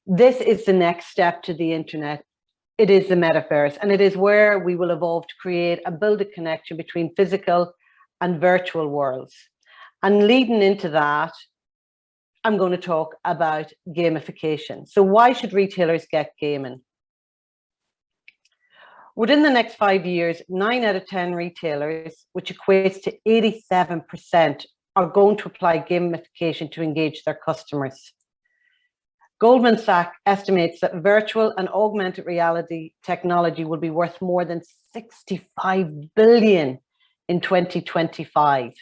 this is the next step to the internet. It is the Metaverse, and it is where we will evolve to create and build a connection between physical and virtual worlds. And leading into that, I'm going to talk about gamification. So why should retailers get gaming? Within the next 5 years, 9 out of 10 retailers, which equates to 87%, are going to apply gamification to engage their customers. Goldman Sachs estimates that virtual and augmented reality technology will be worth more than $65 billion in 2025.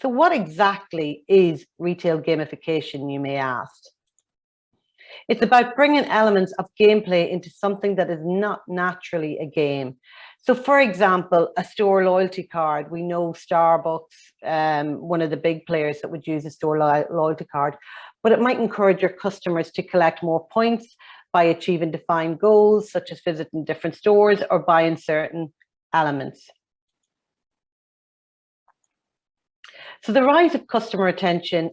So what exactly is retail gamification, you may ask? It's about bringing elements of gameplay into something that is not naturally a game. So for example, a store loyalty card. We know Starbucks, one of the big players that would use a store loyalty card, but it might encourage your customers to collect more points by achieving defined goals, such as visiting different stores or buying certain elements. So the rise of customer attention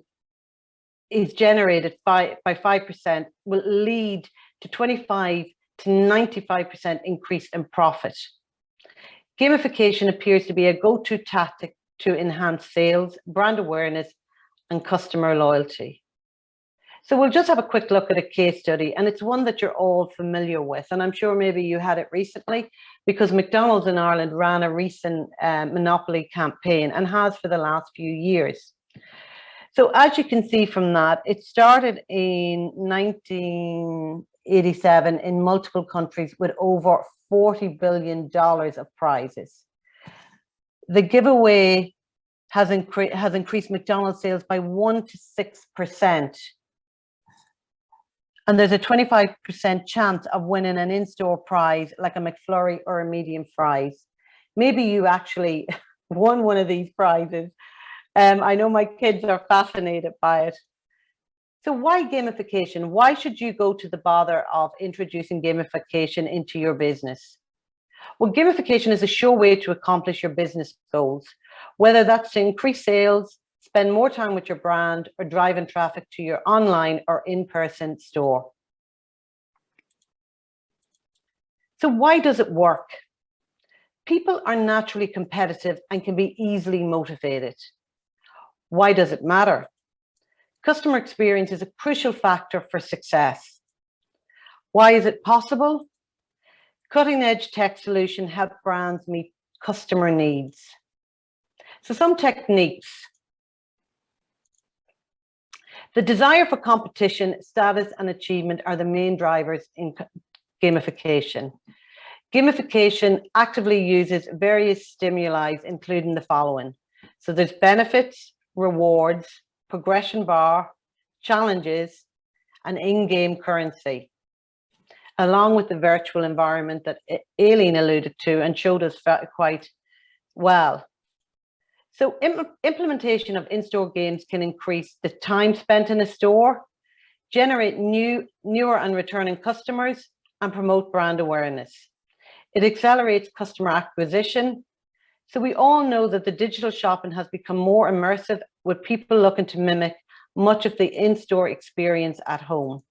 is generated by 5% will lead to 25 to 95% increase in profit. Gamification appears to be a go-to tactic to enhance sales, brand awareness, and customer loyalty. So we'll just have a quick look at a case study, and it's one that you're all familiar with, and I'm sure maybe you had it recently because McDonald's in Ireland ran a recent Monopoly campaign and has for the last few years. So as you can see from that, it started in 1987 in multiple countries with over $40 billion of prizes. The giveaway has increased McDonald's sales by 1 to 6%. And there's a 25% chance of winning an in-store prize like a McFlurry or a medium fries. Maybe you actually won one of these prizes. I know my kids are fascinated by it. So why gamification? Why should you go to the bother of introducing gamification into your business? Well, gamification is a sure way to accomplish your business goals, whether that's to increase sales, spend more time with your brand, or driving traffic to your online or in-person store. So why does it work? People are naturally competitive and can be easily motivated. Why does it matter? Customer experience is a crucial factor for success. Why is it possible? Cutting-edge tech solutions help brands meet customer needs. So some techniques. The desire for competition, status, and achievement are the main drivers in gamification. Gamification actively uses various stimuli, including the following. So there's benefits, rewards, progression bar, challenges, and in-game currency, along with the virtual environment that Alleen alluded to and showed us quite well. So implementation of in-store games can increase the time spent in a store, generate newer and returning customers, and promote brand awareness. It accelerates customer acquisition. So we all know that the digital shopping has become more immersive, with people looking to mimic much of the in-store experience at home.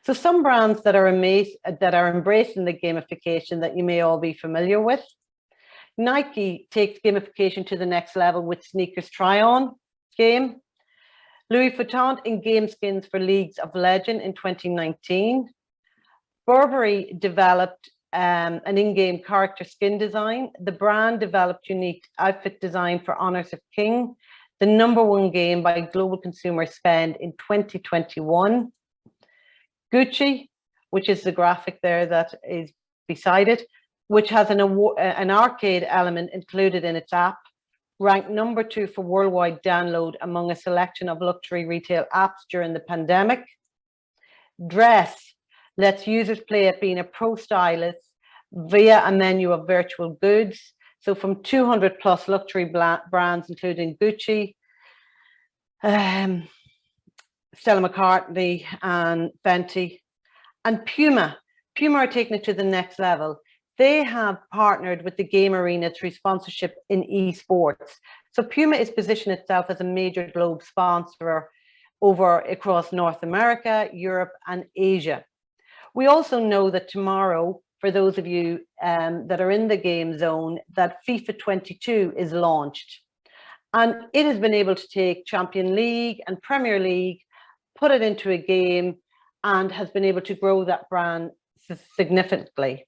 So some brands that are embracing the gamification that you may all be familiar with. Nike takes gamification to the next level with sneakers try-on game. Louis Vuitton in-game skins for Leagues of Legends in 2019. Burberry developed an in-game character skin design. The brand developed unique outfit design for Honors of King, the #1 game by global consumer spend in 2021. Gucci, which is the graphic there that is beside it, which has an arcade element included in its app, ranked #2 for worldwide download among a selection of luxury retail apps during the pandemic. Dress lets users play at being a pro stylist via a menu of virtual goods. So from 200 plus luxury brands, including Gucci, Stella McCartney and Fenty, and Puma. Puma are taking it to the next level. They have partnered with the game arena through sponsorship in esports. So Puma is positioning itself as a major globe sponsor across North America, Europe, and Asia. We also know that tomorrow, for those of you that are in the game zone, that FIFA 22 is launched. And it has been able to take Champions League and Premier League, put it into a game, and has been able to grow that brand significantly.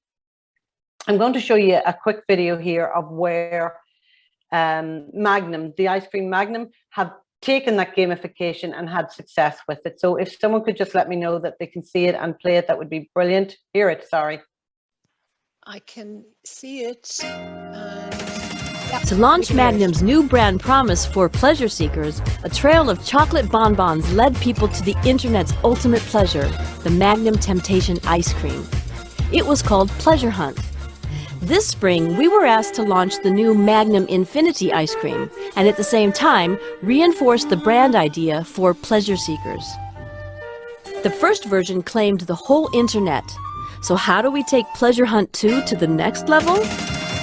I'm going to show you a quick video here of where Magnum, the ice cream Magnum, have taken that gamification and had success with it. So if someone could just let me know that they can see it and play it, that would be brilliant. Hear it, sorry. I can see it. To launch Magnum's new brand promise for pleasure seekers, a trail of chocolate bonbons led people to the internet's ultimate pleasure, the Magnum Temptation ice cream. It was called Pleasure Hunt. This spring, we were asked to launch the new Magnum Infinity ice cream, and at the same time, reinforce the brand idea for pleasure seekers. The first version claimed the whole internet. So how do we take Pleasure Hunt 2 to the next level?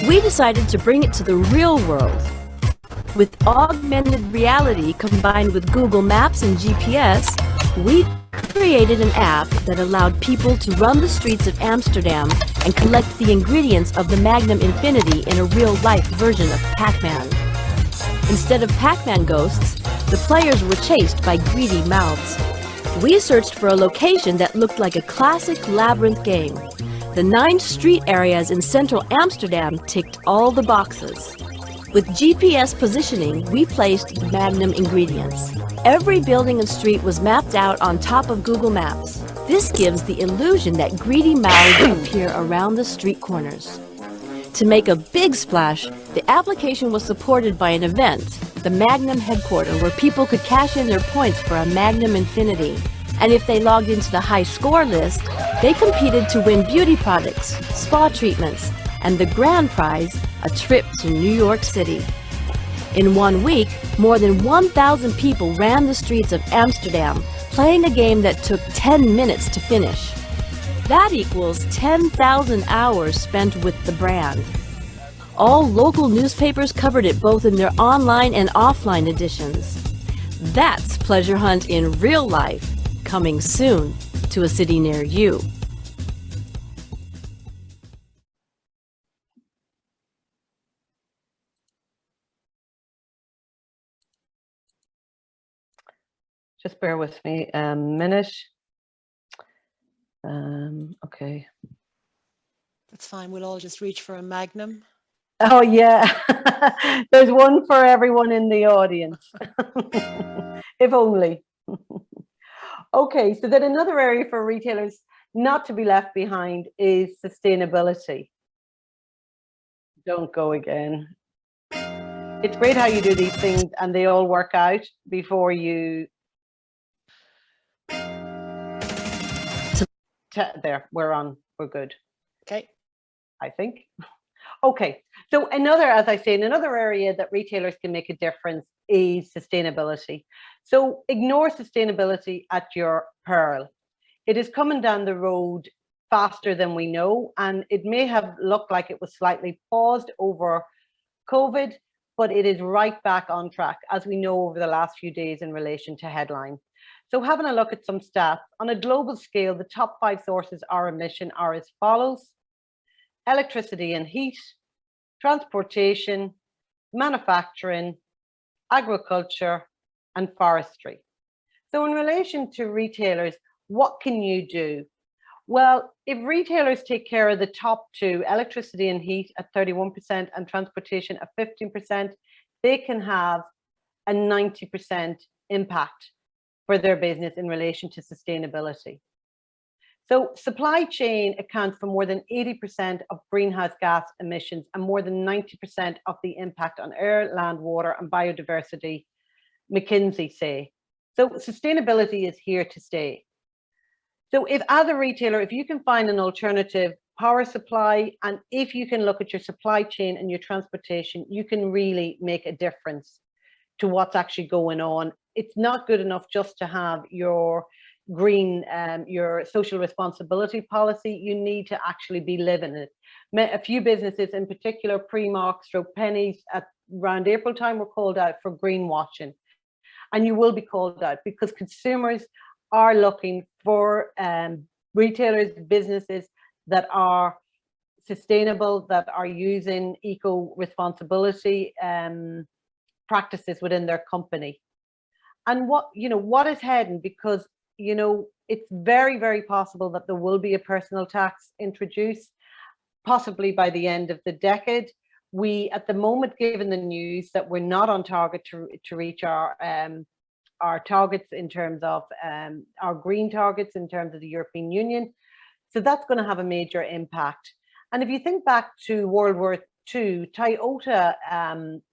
We decided to bring it to the real world. With augmented reality combined with Google Maps and GPS, we created an app that allowed people to run the streets of Amsterdam and collect the ingredients of the Magnum Infinity in a real-life version of Pac-Man. Instead of Pac-Man ghosts, the players were chased by greedy mouths. We searched for a location that looked like a classic labyrinth game. The 9 street areas in central Amsterdam ticked all the boxes. With GPS positioning, we placed the Magnum ingredients. Every building and street was mapped out on top of Google Maps. This gives the illusion that greedy mouths appear around the street corners. To make a big splash, the application was supported by an event, the Magnum headquarters, where people could cash in their points for a Magnum Infinity. And if they logged into the high score list, they competed to win beauty products, spa treatments, and the grand prize, a trip to New York City. In 1 week, more than 1,000 people ran the streets of Amsterdam, playing a game that took 10 minutes to finish. That equals 10,000 hours spent with the brand. All local newspapers covered it both in their online and offline editions. That's Pleasure Hunt in real life, coming soon to a city near you. Just bear with me a minute. Okay. That's fine. We'll all just reach for a magnum. Oh yeah, there's one for everyone in the audience, if only. Okay, so then another area for retailers not to be left behind is sustainability. Don't go again. It's great how you do these things and they all work out before you. There, we're good. Okay. I think. Okay, so as I say, another area that retailers can make a difference is sustainability. So ignore sustainability at your peril. It is coming down the road faster than we know, and it may have looked like it was slightly paused over COVID, but it is right back on track, as we know over the last few days in relation to headline. So having a look at some stats, on a global scale, the top 5 sources of emission are as follows: electricity and heat, transportation, manufacturing, agriculture, and forestry. So in relation to retailers, what can you do? Well, if retailers take care of the top 2, electricity and heat at 31% and transportation at 15%, they can have a 90% impact for their business in relation to sustainability. So supply chain accounts for more than 80% of greenhouse gas emissions and more than 90% of the impact on air, land, water, and biodiversity, McKinsey say. So sustainability is here to stay. So if as a retailer, if you can find an alternative power supply, and if you can look at your supply chain and your transportation, you can really make a difference to what's actually going on. It's not good enough just to have your green, your social responsibility policy. You need to actually be living it. A few businesses, in particular, Primark, Pennies, at around April time, were called out for greenwashing. And you will be called out because consumers are looking for retailers, businesses that are sustainable, that are using eco-responsibility practices within their company. And what is heading, because it's very, very possible that there will be a personal tax introduced, possibly by the end of the decade. We, at the moment, given the news that we're not on target to reach our targets in terms of our green targets in terms of the European Union. So that's going to have a major impact. And if you think back to World War II, Toyota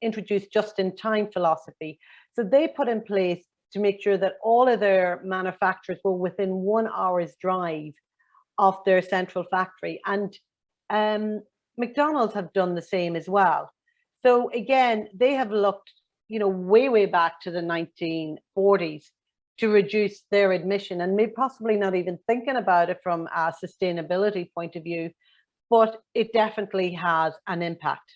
introduced just-in-time philosophy. So they put in place to make sure that all of their manufacturers were within 1 hour's drive of their central factory. And McDonald's have done the same as well. So again, they have looked, way back to the 1940s to reduce their emission, and maybe possibly not even thinking about it from a sustainability point of view, but it definitely has an impact.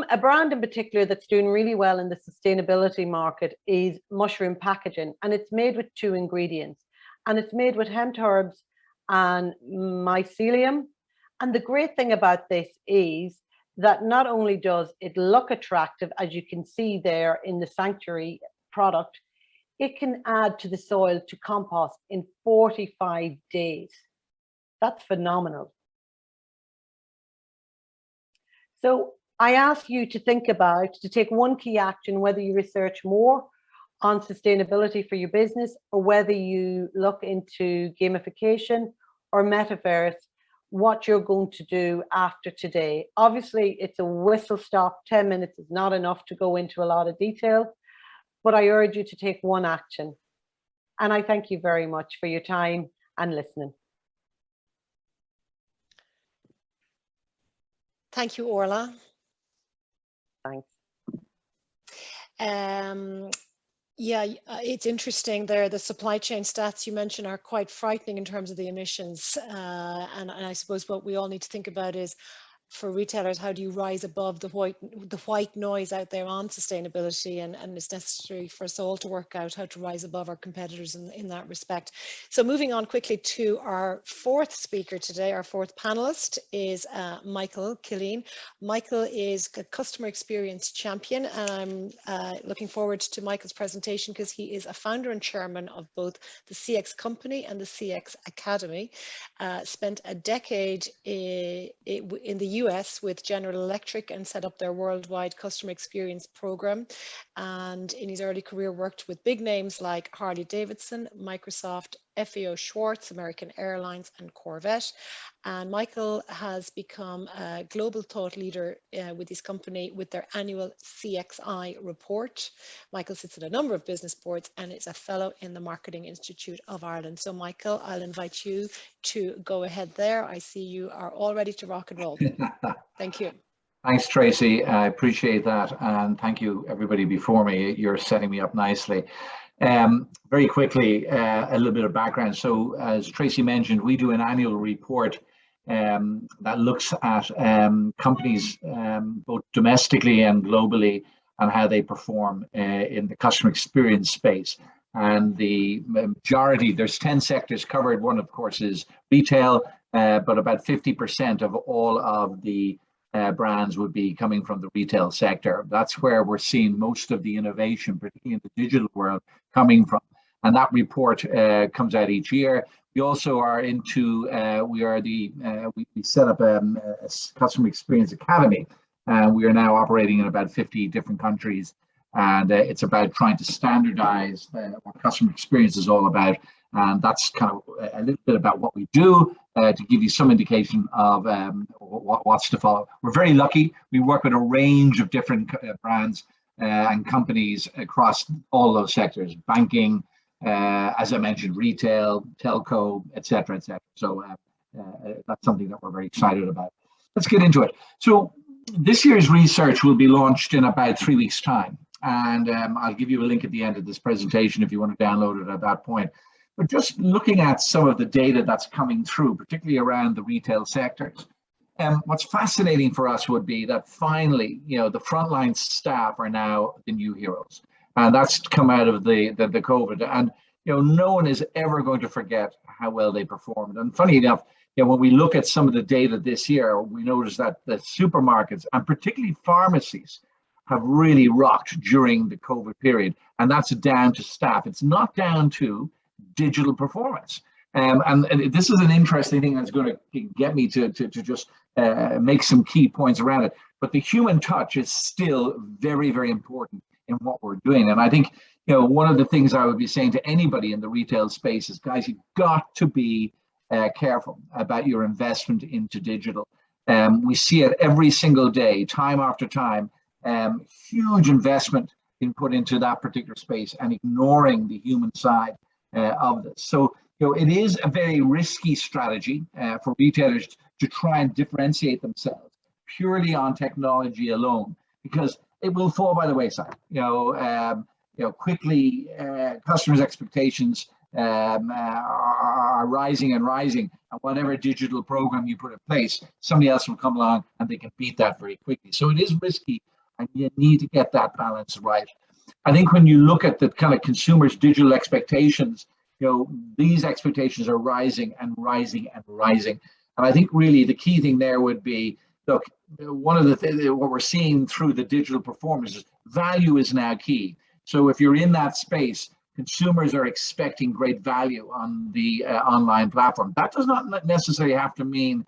A brand in particular that's doing really well in the sustainability market is Mushroom Packaging, and it's made with 2 ingredients, and it's made with hemp herbs and mycelium. And the great thing about this is that not only does it look attractive, as you can see there in the Sanctuary product, it can add to the soil to compost in 45 days. That's phenomenal. So I ask you to think about, to take one key action, whether you research more on sustainability for your business or whether you look into gamification or Metaverse, what you're going to do after today. Obviously, it's a whistle stop. 10 minutes is not enough to go into a lot of detail, but I urge you to take one action. And I thank you very much for your time and listening. Thank you, Orla. Thanks. Yeah, it's interesting there. The supply chain stats you mentioned are quite frightening in terms of the emissions. And I suppose what we all need to think about is, for retailers, how do you rise above the white noise out there on sustainability, and it's necessary for us all to work out how to rise above our competitors in that respect. So moving on quickly to our fourth speaker today, our fourth panelist is Michael Alleen. Michael is a customer experience champion, and I'm looking forward to Michael's presentation because he is a founder and chairman of both the CX Company and the CX Academy. Spent a decade in the US with General Electric and set up their worldwide customer experience program. And in his early career worked with big names like Harley Davidson, Microsoft, FAO Schwartz, American Airlines and Corvette. And Michael has become a global thought leader with his company with their annual CXI report. Michael sits at a number of business boards and is a fellow in the Marketing Institute of Ireland. So Michael, I'll invite you to go ahead there. I see you are all ready to rock and roll. Thank you. Thanks, Tracy. I appreciate that. And thank you, everybody before me. You're setting me up nicely. Very quickly, a little bit of background. So as Tracy mentioned, we do an annual report that looks at companies both domestically and globally and how they perform in the customer experience space. And the majority, there's 10 sectors covered. One, of course, is retail, but about 50% of all of the brands would be coming from the retail sector. That's where we're seeing most of the innovation, particularly in the digital world, coming from. And that report comes out each year. We also are into, we set up a Customer Experience Academy. We are now operating in about 50 different countries. And it's about trying to standardize what customer experience is all about. And that's kind of a little bit about what we do to give you some indication of what's to follow. We're very lucky. We work with a range of different brands and companies across all those sectors: banking, as I mentioned, retail, telco, et cetera, et cetera. So that's something that we're very excited about. Let's get into it. So this year's research will be launched in about 3 weeks' time. And I'll give you a link at the end of this presentation if you want to download it at that point. But just looking at some of the data that's coming through, particularly around the retail sectors, what's fascinating for us would be that finally, the frontline staff are now the new heroes. And that's come out of the COVID. And, no one is ever going to forget how well they performed. And funny enough, when we look at some of the data this year, we notice that the supermarkets and particularly pharmacies have really rocked during the COVID period. And that's down to staff. It's not down to digital performance. And this is an interesting thing that's going to get me to just make some key points around it. But the human touch is still very, very important in what we're doing. And I think, one of the things I would be saying to anybody in the retail space is, guys, you've got to be careful about your investment into digital. We see it every single day, time after time. Huge investment being put into that particular space and ignoring the human side of this. So, it is a very risky strategy for retailers to try and differentiate themselves purely on technology alone, because it will fall by the wayside. Quickly, customers' expectations are rising and rising, and whatever digital program you put in place, somebody else will come along and they can beat that very quickly. So it is risky, and you need to get that balance right. I think when you look at the kind of consumers' digital expectations, these expectations are rising and rising and rising. And I think really the key thing there would be, look, one of the things what we're seeing through the digital performance is value is now key. So if you're in that space, consumers are expecting great value on the online platform. That does not necessarily have to mean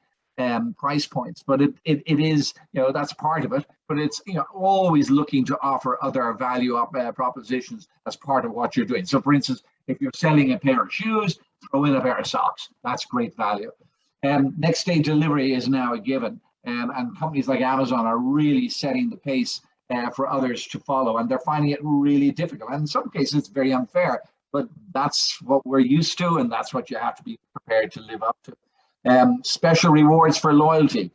price points, but it is, that's part of it. But it's, always looking to offer other value propositions as part of what you're doing. So for instance, if you're selling a pair of shoes, throw in a pair of socks. That's great value. Next day delivery is now a given. And companies like Amazon are really setting the pace for others to follow, and they're finding it really difficult. And in some cases, it's very unfair but that's what we're used to, and that's what you have to be prepared to live up to. Special rewards for loyalty.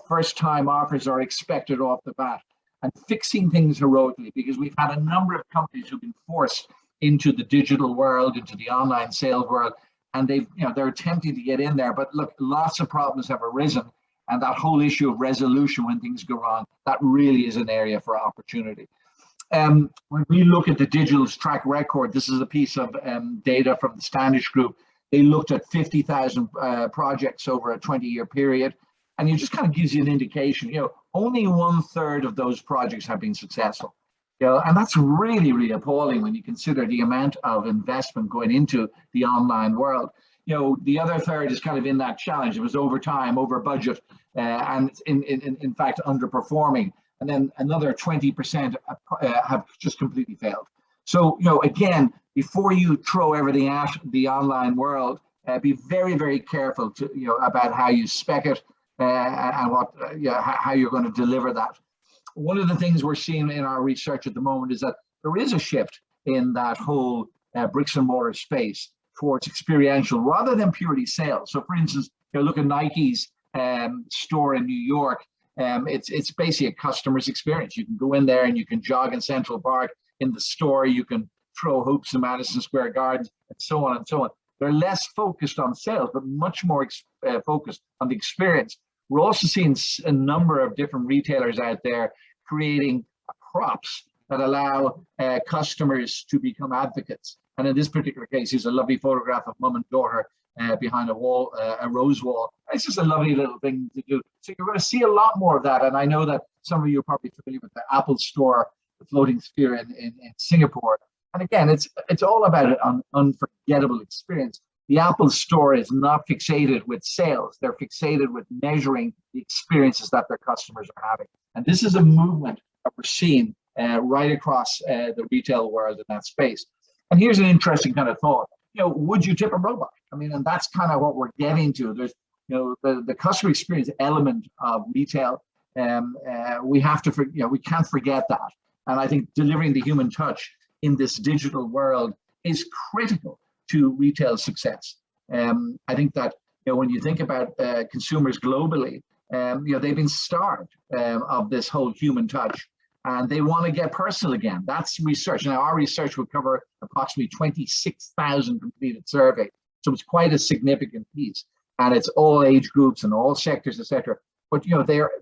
First-time offers are expected off the bat, and fixing things heroically, because we've had a number of companies who've been forced into the digital world, into the online sales world, and they're attempting to get in there. But look, lots of problems have arisen, and that whole issue of resolution when things go wrong, that really is an area for opportunity. When we look at the digital track record, this is a piece of data from the Standish Group. They looked at 50,000 projects over a 20-year period, and it just kind of gives you an indication. Only 1/3 of those projects have been successful. And that's really, really appalling when you consider the amount of investment going into the online world. The other third is kind of in that challenge. It was over time, over budget, and in fact underperforming. And then another 20% have just completely failed. So, again, before you throw everything at the online world, be very, very careful about how you spec it and how you're going to deliver that. One of the things we're seeing in our research at the moment is that there is a shift in that whole bricks and mortar space towards experiential rather than purely sales. So, for instance, look at Nike's store in New York. It's basically a customer's experience. You can go in there and you can jog in Central Park. In the store, you can throw hoops in Madison Square Garden, and so on and so on. They're less focused on sales, but much more focused on the experience. We're also seeing a number of different retailers out there creating props that allow customers to become advocates. And in this particular case, here's a lovely photograph of mum and daughter behind a wall, a rose wall. It's just a lovely little thing to do. So you're going to see a lot more of that. And I know that some of you are probably familiar with the Apple Store, the floating sphere in Singapore. And again, it's all about an unforgettable experience. The Apple Store is not fixated with sales. They're fixated with measuring the experiences that their customers are having. And this is a movement that we're seeing right across the retail world in that space. And here's an interesting kind of thought. Would you tip a robot? I mean, and that's kind of what we're getting to. There's, the customer experience element of retail. We have to, we can't forget that. And I think delivering the human touch in this digital world is critical to retail success. I think that when you think about consumers globally, they've been starved of this whole human touch, and they want to get personal again. That's research. Now, our research will cover approximately 26,000 completed surveys, so it's quite a significant piece, and it's all age groups and all sectors, etc. But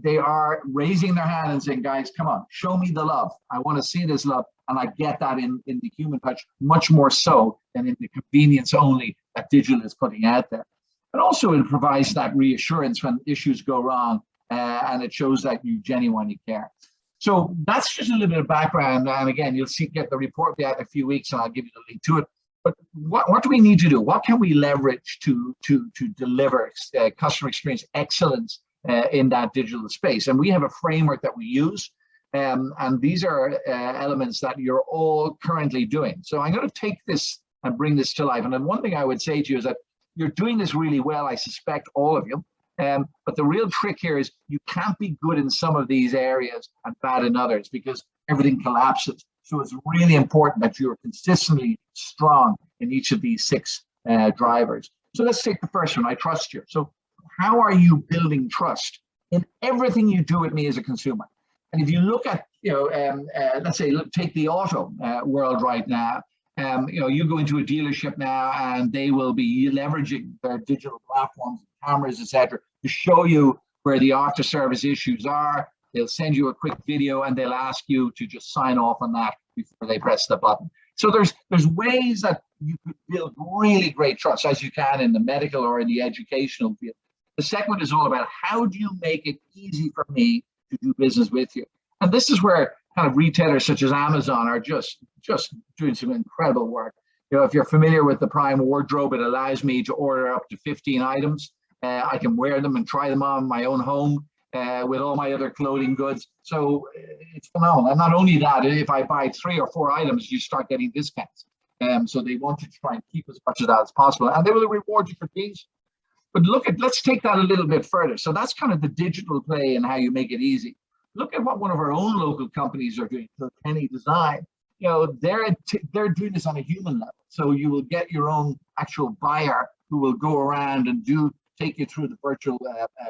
they are raising their hand and saying, guys, come on, show me the love. I want to see this love. And I get that in the human touch much more so than in the convenience only that digital is putting out there. And also it provides that reassurance when issues go wrong, and it shows that you genuinely care. So that's just a little bit of background. And again, you'll get the report out in a few weeks, and I'll give you the link to it. But what do we need to do? What can we leverage to deliver customer experience excellence in that digital space? And we have a framework that we use. And these are elements that you're all currently doing. So I'm going to take this and bring this to life. And then one thing I would say to you is that you're doing this really well, I suspect, all of you. But the real trick here is you can't be good in some of these areas and bad in others, because everything collapses. So it's really important that you're consistently strong in each of these 6 drivers. So let's take the first one, I trust you. So how are you building trust in everything you do with me as a consumer? And if you look at, let's say, take the auto world right now, you go into a dealership now and they will be leveraging their digital platforms, cameras, etc., to show you where the after service issues are. They'll send you a quick video and they'll ask you to just sign off on that before they press the button. So there's ways that you could build really great trust, as you can in the medical or in the educational field. The second one is all about how do you make it easy for me to do business with you. And this is where kind of retailers such as Amazon are just doing some incredible work. If you're familiar with the Prime wardrobe, it allows me to order up to 15 items. I can wear them and try them on my own home with all my other clothing goods. So it's phenomenal. And not only that, if I buy 3 or 4 items, you start getting discounts. So they want you to try and keep as much of that as possible. And they will reward you for these. But let's take that a little bit further. So that's kind of the digital play and how you make it easy. Look at what one of our own local companies are doing, Kilkenny Design. you know, they're doing this on a human level. So you will get your own actual buyer who will go around and take you through the virtual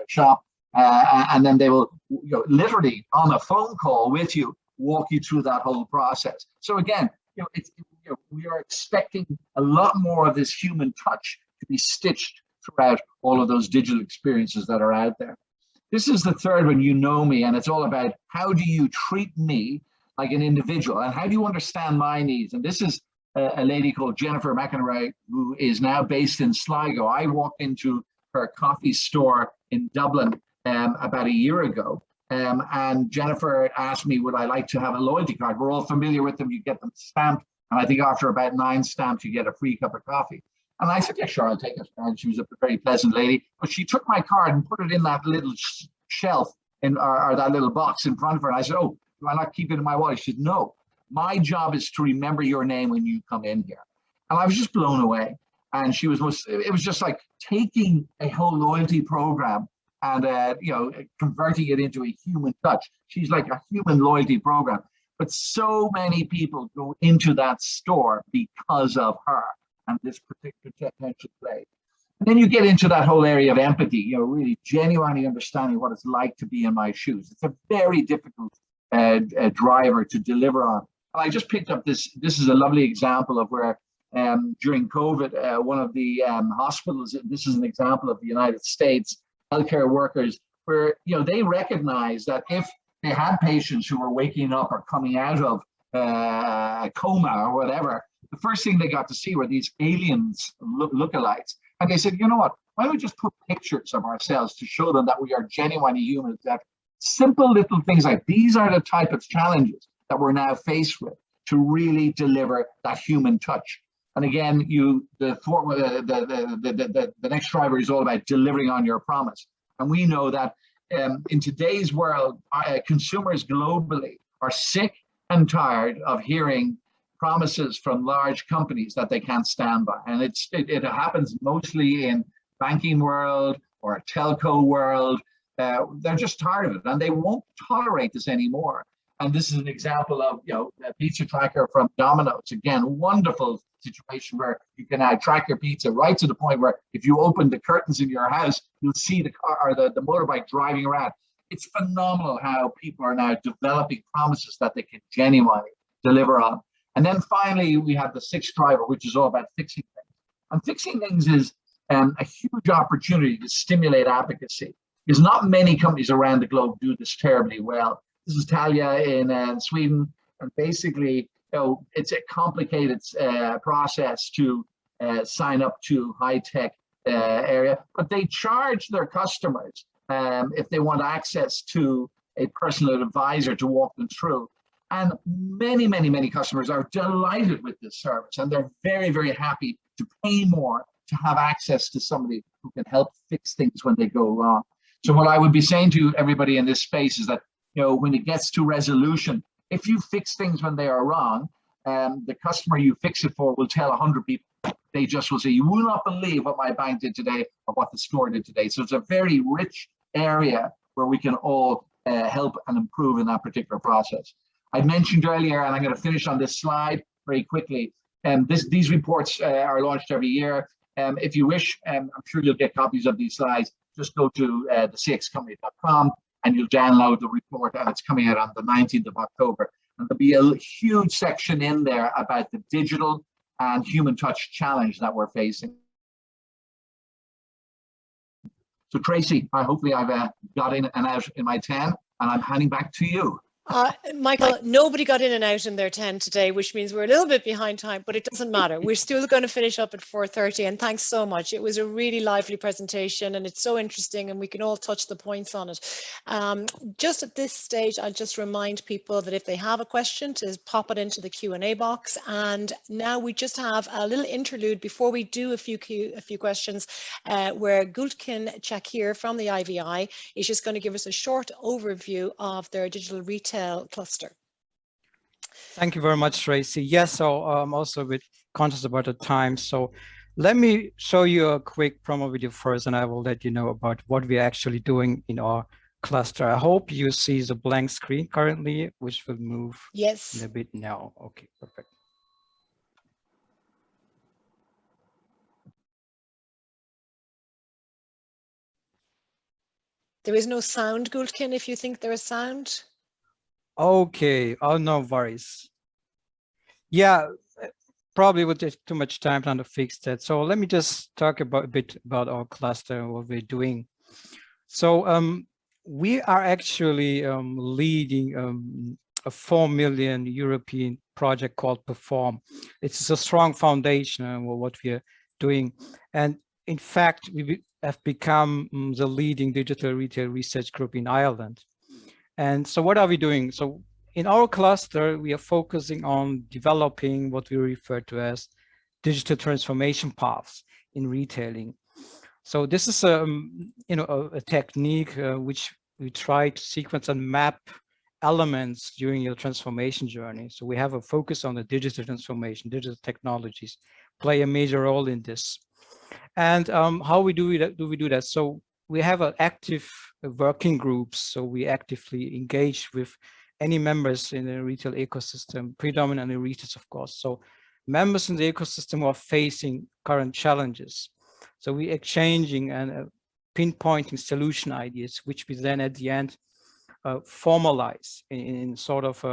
shop, and then they will, you know, literally on a phone call with you, walk you through that whole process. So again, you know, we are expecting a lot more of this human touch to be stitched throughout all of those digital experiences that are out there. This is the third one, you know me, and it's all about how do you treat me like an individual and how do you understand my needs? And this is a lady called Jennifer McEnroe, who is now based in Sligo. I walked into her coffee store in Dublin about a year ago. And Jennifer asked me, would I like to have a loyalty card? We're all familiar with them. You get them stamped. And I think after about 9 stamps, you get a free cup of coffee. And I said, yeah, sure, I'll take it. And she was a very pleasant lady. But she took my card and put it in that little shelf or that little box in front of her. And I said, oh, do I not keep it in my wallet? She said, no, my job is to remember your name when you come in here. And I was just blown away. And it was just like taking a whole loyalty program and you know, converting it into a human touch. She's like a human loyalty program. But so many people go into that store because of her and this particular potential play. And then you get into that whole area of empathy, you know, really genuinely understanding what it's like to be in my shoes. It's a very difficult driver to deliver on. And I just picked up this is a lovely example of where during COVID, one of the hospitals, this is an example of the United States, healthcare workers, where, you know, they recognize that if they had patients who were waking up or coming out of a coma or whatever, the first thing they got to see were these aliens lookalikes. And they said, you know what, why don't we just put pictures of ourselves to show them that we are genuinely humans, that simple little things like these are the type of challenges that we're now faced with to really deliver that human touch. And again, the next driver is all about delivering on your promise. And we know that in today's world, consumers globally are sick and tired of hearing promises from large companies that they can't stand by. And it happens mostly in banking world or telco world. They're just tired of it and they won't tolerate this anymore. And this is an example of, you know, a pizza tracker from Domino's. Again, wonderful situation where you can now track your pizza right to the point where if you open the curtains in your house, you'll see the car or the motorbike driving around. It's phenomenal how people are now developing promises that they can genuinely deliver on. And then finally, we have the sixth driver, which is all about fixing things. And fixing things is a huge opportunity to stimulate advocacy, because not many companies around the globe do this terribly well. This is Talia in Sweden, and basically, you know, it's a complicated process to sign up to high-tech area, but they charge their customers if they want access to a personal advisor to walk them through. And many, many, many customers are delighted with this service, and they're very, very happy to pay more to have access to somebody who can help fix things when they go wrong. So what I would be saying to everybody in this space is that, you know, when it gets to resolution, if you fix things when they are wrong, the customer you fix it for will tell 100 people. They just will say, you will not believe what my bank did today or what the store did today. So it's a very rich area where we can all help and improve in that particular process. I mentioned earlier, and I'm going to finish on this slide very quickly, these reports are launched every year. If you wish, I'm sure you'll get copies of these slides. Just go to the cxcompany.com and you'll download the report, and it's coming out on the 19th of October. And there'll be a huge section in there about the digital and human touch challenge that we're facing. So Tracy, hopefully I've got in and out in my 10, and I'm handing back to you. Michael, nobody got in and out in their 10 today, which means we're a little bit behind time, but it doesn't matter. We're still going to finish up at 4:30, and thanks so much. It was a really lively presentation, and it's so interesting, and we can all touch the points on it. Just at this stage, I'll just remind people that if they have a question, to pop it into the Q&A box. And now we just have a little interlude before we do a few questions, where Gultkin Chakir from the IVI is just going to give us a short overview of their digital retail cluster. Thank you very much, Tracy. Yes, so I'm also a bit conscious about the time. So let me show you a quick promo video first, and I will let you know about what we're actually doing in our cluster. I hope you see the blank screen currently, which will move Yes. in a bit now. Okay, perfect. There is no sound, Gultkin, if you think there is sound. Okay, oh, no worries. Yeah, probably would take too much time to fix that. So let me just talk about a bit about our cluster and what we're doing. So we are actually leading a 4 million European project called Perform. It's a strong foundation of what we are doing. And in fact, we have become the leading digital retail research group in Ireland. And so what are we doing? So in our cluster, we are focusing on developing what we refer to as digital transformation paths in retailing. So this is a technique which we try to sequence and map elements during your transformation journey. So we have a focus on the digital transformation. Digital technologies play a major role in this. And how we do that? So we have an active working groups. So we actively engage with any members in the retail ecosystem, predominantly retailers, of course. So members in the ecosystem are facing current challenges. So we exchanging and pinpointing solution ideas, which we then at the end formalize in sort of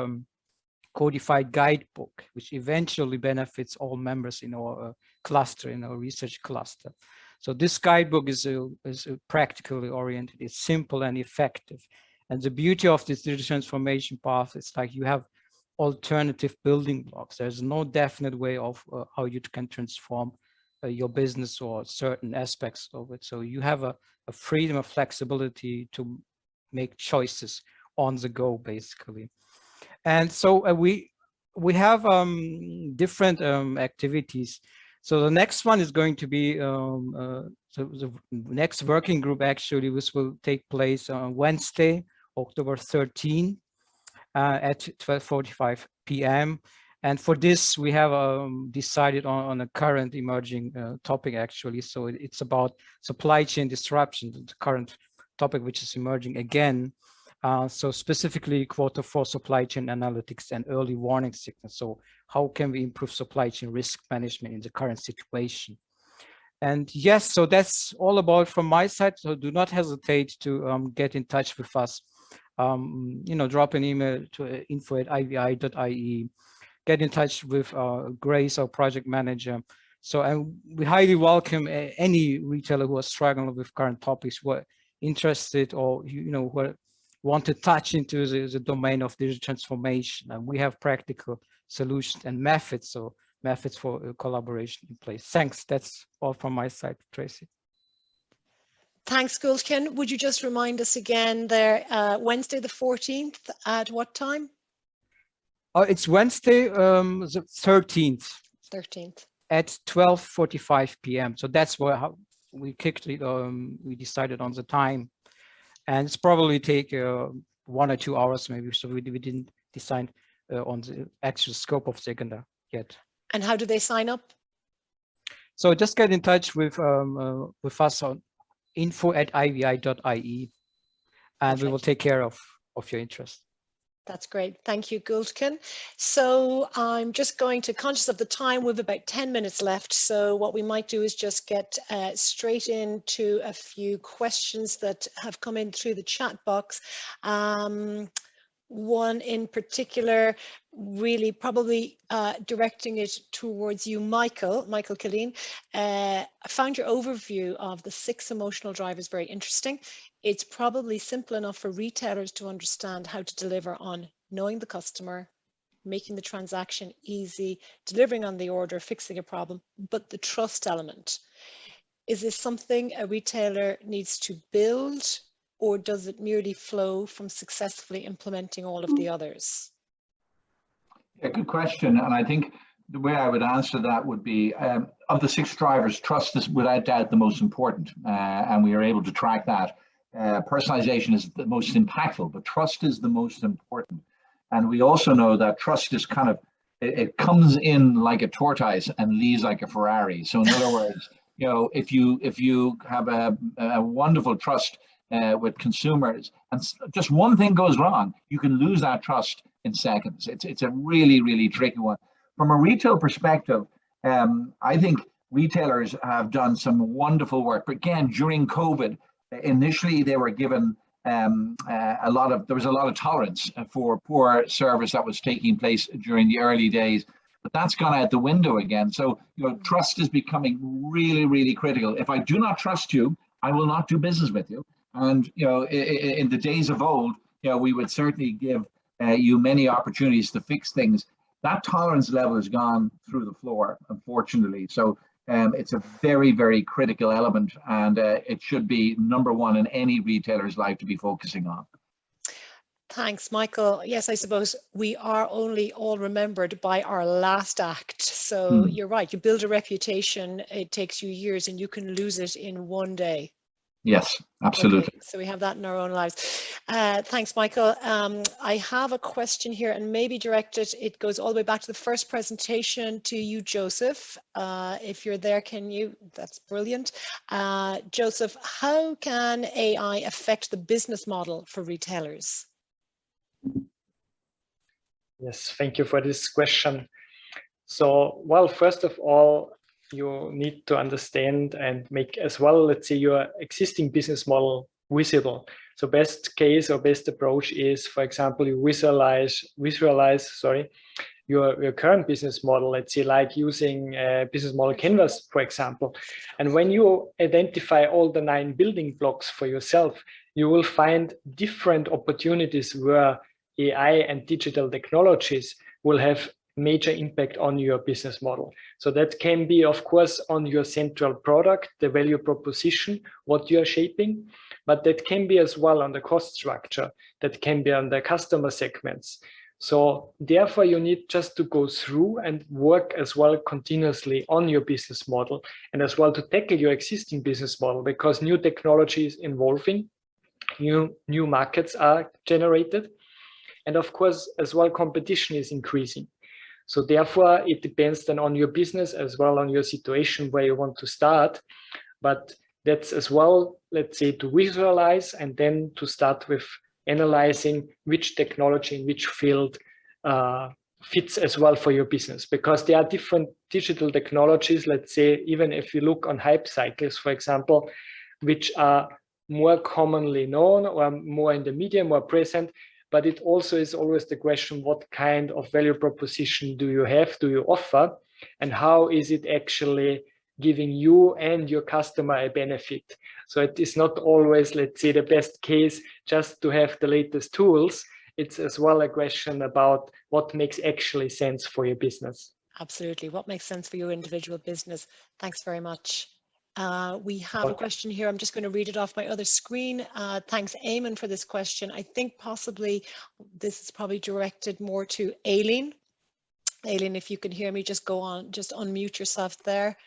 codified guidebook, which eventually benefits all members in our cluster, in our research cluster. So this guidebook is practically oriented, it's simple and effective. And the beauty of this digital transformation path is like you have alternative building blocks. There's no definite way of how you can transform your business or certain aspects of it. So you have a freedom of flexibility to make choices on the go, basically. And so we have different activities. So the next one is going to be so the next working group actually, which will take place on Wednesday, October 13 at 12:45 p.m. And for this, we have decided on a current emerging topic, actually. So it's about supply chain disruption, the current topic which is emerging again. So specifically Q4 supply chain analytics and early warning signals. So how can we improve supply chain risk management in the current situation? And yes, so that's all about from my side. So do not hesitate to get in touch with us. Drop an email to info@ivi.ie. Get in touch with Grace, our project manager. So we highly welcome any retailer who are struggling with current topics, who are interested or who want to touch into the domain of digital transformation. And we have practical solutions and methods, so methods for collaboration in place. Thanks. That's all from my side, Tracy. Thanks, Gultkin. Would you just remind us again there, Wednesday the 14th at what time? Oh, it's Wednesday, the 13th. 13th. At 12:45 p.m. So that's how we kicked it. We decided on the time, and it's probably take 1 or 2 hours maybe. So we didn't decide on the actual scope of the agenda yet. And how do they sign up? So just get in touch with us on info@ivi.ie, and Perfect. we will take care of your interest. That's great. Thank you, Gultkin. So I'm just going to, conscious of the time, we've about 10 minutes left. So what we might do is just get straight into a few questions that have come in through the chat box. One in particular, really probably directing it towards you, Michael Killeen. I found your overview of the 6 emotional drivers very interesting. It's probably simple enough for retailers to understand how to deliver on knowing the customer, making the transaction easy, delivering on the order, fixing a problem, but the trust element. Is this something a retailer needs to build, or does it merely flow from successfully implementing all of the others? Yeah, good question. And I think the way I would answer that would be, of the 6 drivers, trust is without doubt the most important, and we are able to track that. Personalization is the most impactful, but trust is the most important. And we also know that trust is kind of, it comes in like a tortoise and leaves like a Ferrari. So in other words, if you have a wonderful trust with consumers, and just one thing goes wrong, you can lose that trust in seconds. It's a really, really tricky one. From a retail perspective, I think retailers have done some wonderful work. But again, during COVID, initially they were given there was a lot of tolerance for poor service that was taking place during the early days. But that's gone out the window again. So, trust is becoming really, really critical. If I do not trust you, I will not do business with you. And, in the days of old, we would certainly give you many opportunities to fix things. That tolerance level has gone through the floor, unfortunately. So it's a very, very critical element, and it should be number one in any retailer's life to be focusing on. Thanks, Michael. Yes, I suppose we are only all remembered by our last act. So you're right, you build a reputation, it takes you years, and you can lose it in one day. Yes, absolutely. Okay, so we have that in our own lives. Thanks, Michael. I have a question here, and maybe directed, it goes all the way back to the first presentation to you, Joseph. If you're there, can you? That's brilliant. Joseph, how can AI affect the business model for retailers? Yes, thank you for this question. So, well, first of all, you need to understand and make as well, let's say, your existing business model visible. So best case or best approach is, for example, you visualize your current business model, let's say, like using business model canvas, for example. And when you identify all the 9 building blocks for yourself, you will find different opportunities where AI and digital technologies will have major impact on your business model. So that can be, of course, on your central product, the value proposition, what you are shaping, but that can be as well on the cost structure, that can be on the customer segments. So therefore, you need just to go through and work as well continuously on your business model, and as well to tackle your existing business model, because new technology is evolving, new markets are generated, and of course, as well, competition is increasing. So therefore, it depends then on your business as well, on your situation where you want to start. But that's as well, let's say, to visualize and then to start with analyzing which technology in which field fits as well for your business. Because there are different digital technologies, let's say, even if you look on hype cycles, for example, which are more commonly known or more in the media, more present. But it also is always the question, what kind of value proposition do you have, do you offer, and how is it actually giving you and your customer a benefit? So it is not always, let's say, the best case just to have the latest tools. It's as well a question about what makes actually sense for your business. Absolutely. What makes sense for your individual business? Thanks very much. We have a question here. I'm just going to read it off my other screen. Thanks, Eamon, for this question. I think possibly this is probably directed more to Alleen. Alleen, if you can hear me, just go on, just unmute yourself there.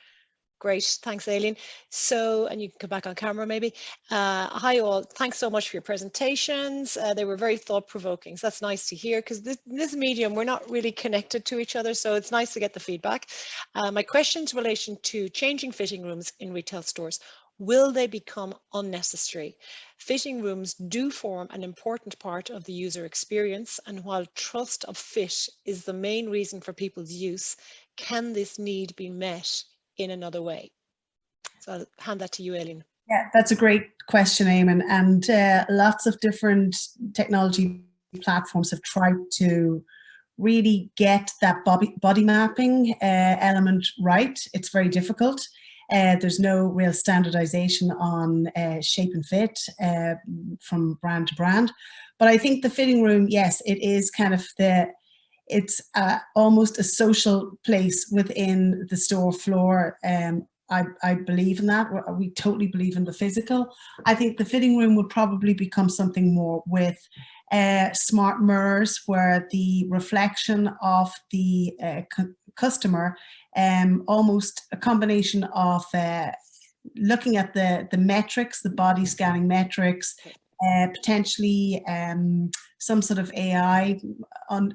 Great, thanks, Alleen. So, and you can come back on camera maybe. Hi all, thanks so much for your presentations. They were very thought-provoking, so that's nice to hear, because this medium, we're not really connected to each other, so it's nice to get the feedback. My question in relation to changing fitting rooms in retail stores, will they become unnecessary? Fitting rooms do form an important part of the user experience, and while trust of fit is the main reason for people's use, can this need be met in another way? So I'll hand that to you, Alleen. Yeah, that's a great question, Eamon. And lots of different technology platforms have tried to really get that body mapping element right. It's very difficult. There's no real standardization on shape and fit from brand to brand. But I think the fitting room, yes, it is kind of it's almost a social place within the store floor. I believe in that. We totally believe in the physical. I think the fitting room would probably become something more with smart mirrors, where the reflection of the customer, almost a combination of looking at the metrics, the body scanning metrics, potentially some sort of AI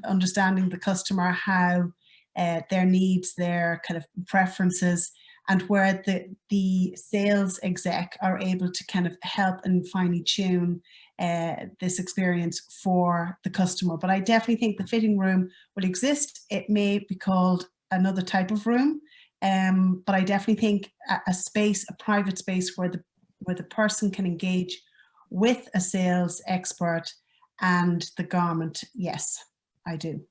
understanding the customer, how their needs, their kind of preferences, and where the sales exec are able to kind of help and finely tune this experience for the customer. But I definitely think the fitting room will exist. It may be called another type of room, but I definitely think a space, a private space where the person can engage with a sales expert and the garment. Yes, I do.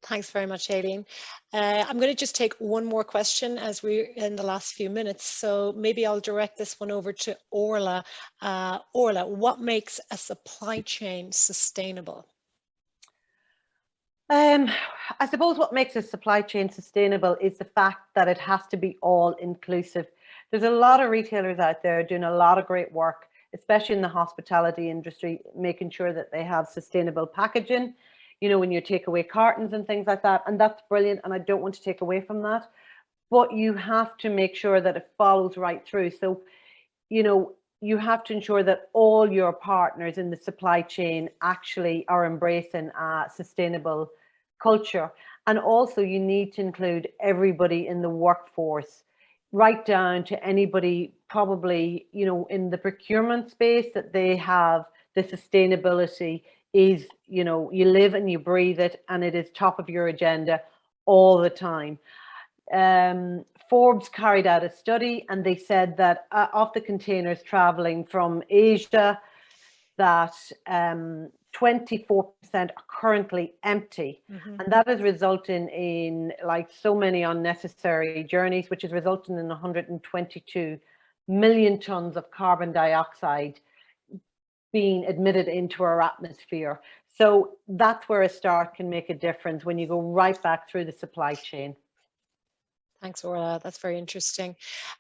Thanks very much, Alleen. I'm going to just take one more question as we're in the last few minutes. So maybe I'll direct this one over to Orla. Orla, what makes a supply chain sustainable? I suppose what makes a supply chain sustainable is the fact that it has to be all inclusive. There's a lot of retailers out there doing a lot of great work, especially in the hospitality industry, making sure that they have sustainable packaging, you know, when you take away cartons and things like that. And that's brilliant. And I don't want to take away from that. But you have to make sure that it follows right through. So, you know, you have to ensure that all your partners in the supply chain actually are embracing a sustainable culture. And also you need to include everybody in the workforce, right down to anybody probably, you know, in the procurement space, that they have the sustainability is, you know, you live and you breathe it, and it is top of your agenda all the time. Forbes carried out a study, and they said that of the containers traveling from Asia, that 24% are currently empty. And that is resulting in like so many unnecessary journeys, which is resulting in 122 million tons of carbon dioxide being admitted into our atmosphere. So that's where a start can make a difference, when you go right back through the supply chain. Thanks, Orla. That's very interesting.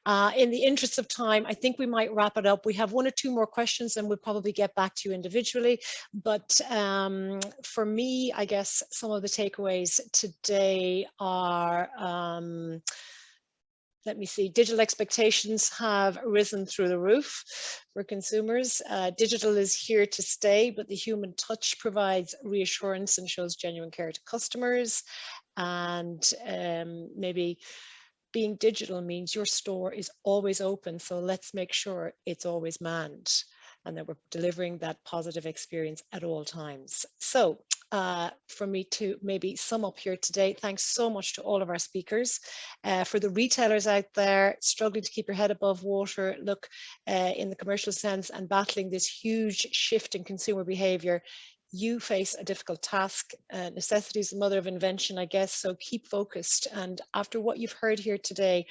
In the interest of time, I think we might wrap it up. We have one or two more questions and we'll probably get back to you individually. But for me, I guess some of the takeaways today are, let me see, digital expectations have risen through the roof for consumers. Digital is here to stay, but the human touch provides reassurance and shows genuine care to customers. And maybe being digital means your store is always open. So let's make sure it's always manned and that we're delivering that positive experience at all times. So for me to maybe sum up here today, thanks so much to all of our speakers. For the retailers out there struggling to keep your head above water, look, in the commercial sense, and battling this huge shift in consumer behavior, you face a difficult task. Necessity is the mother of invention, I guess, so keep focused. And after what you've heard here today,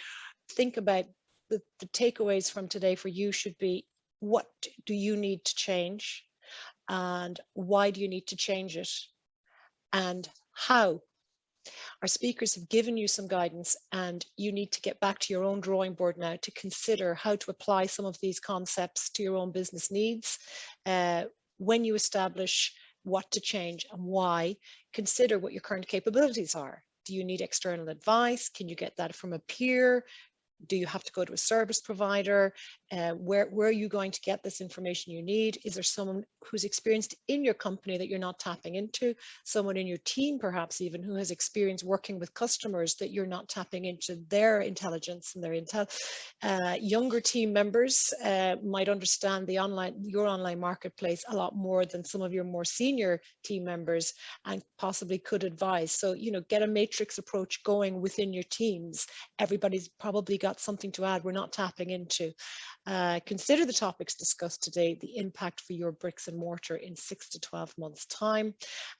think about the takeaways from today for you should be, what do you need to change? And why do you need to change it? And how? Our speakers have given you some guidance, and you need to get back to your own drawing board now to consider how to apply some of these concepts to your own business needs. When you establish what to change and why, consider what your current capabilities are. Do you need external advice? Can you get that from a peer? Do you have to go to a service provider? Where are you going to get this information you need? Is there someone who's experienced in your company that you're not tapping into? Someone in your team, perhaps even, who has experience working with customers that you're not tapping into their intelligence and their intel. Younger team members might understand your online marketplace a lot more than some of your more senior team members, and possibly could advise. So, you know, get a matrix approach going within your teams. Everybody's probably got something to add we're not tapping into. Consider the topics discussed today, the impact for your bricks and mortar in 6 to 12 months time.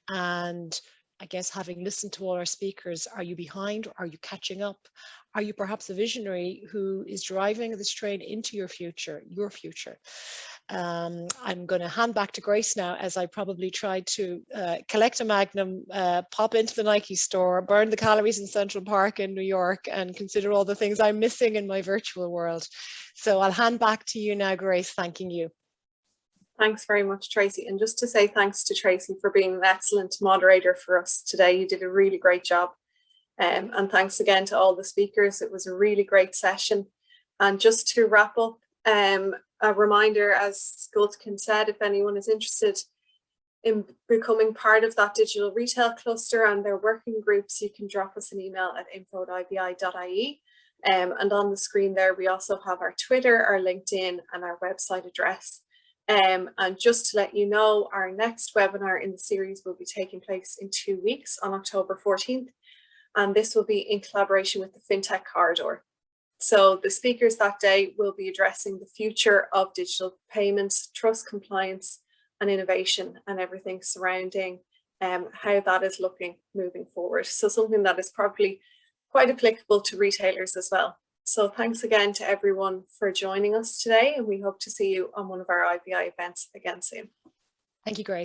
And I guess, having listened to all our speakers, are you behind? Or are you catching up? Are you perhaps a visionary who is driving this train into your future, I'm going to hand back to Grace now, as I probably tried to collect a Magnum, pop into the Nike store, burn the calories in Central Park in New York, and consider all the things I'm missing in my virtual world. So I'll hand back to you now, Grace, thanking you. Thanks very much, Tracy. And just to say thanks to Tracy for being an excellent moderator for us today. You did a really great job. And thanks again to all the speakers. It was a really great session. And just to wrap up, a reminder, as Gultkin said, if anyone is interested in becoming part of that digital retail cluster and their working groups, you can drop us an email at info@ivi.ie. And on the screen there, we also have our Twitter, our LinkedIn, and our website address. And just to let you know, our next webinar in the series will be taking place in 2 weeks on October 14th. And this will be in collaboration with the FinTech Corridor. So the speakers that day will be addressing the future of digital payments, trust, compliance, and innovation, and everything surrounding how that is looking moving forward. So something that is probably quite applicable to retailers as well. So thanks again to everyone for joining us today, and we hope to see you on one of our IVI events again soon. Thank you, Grace.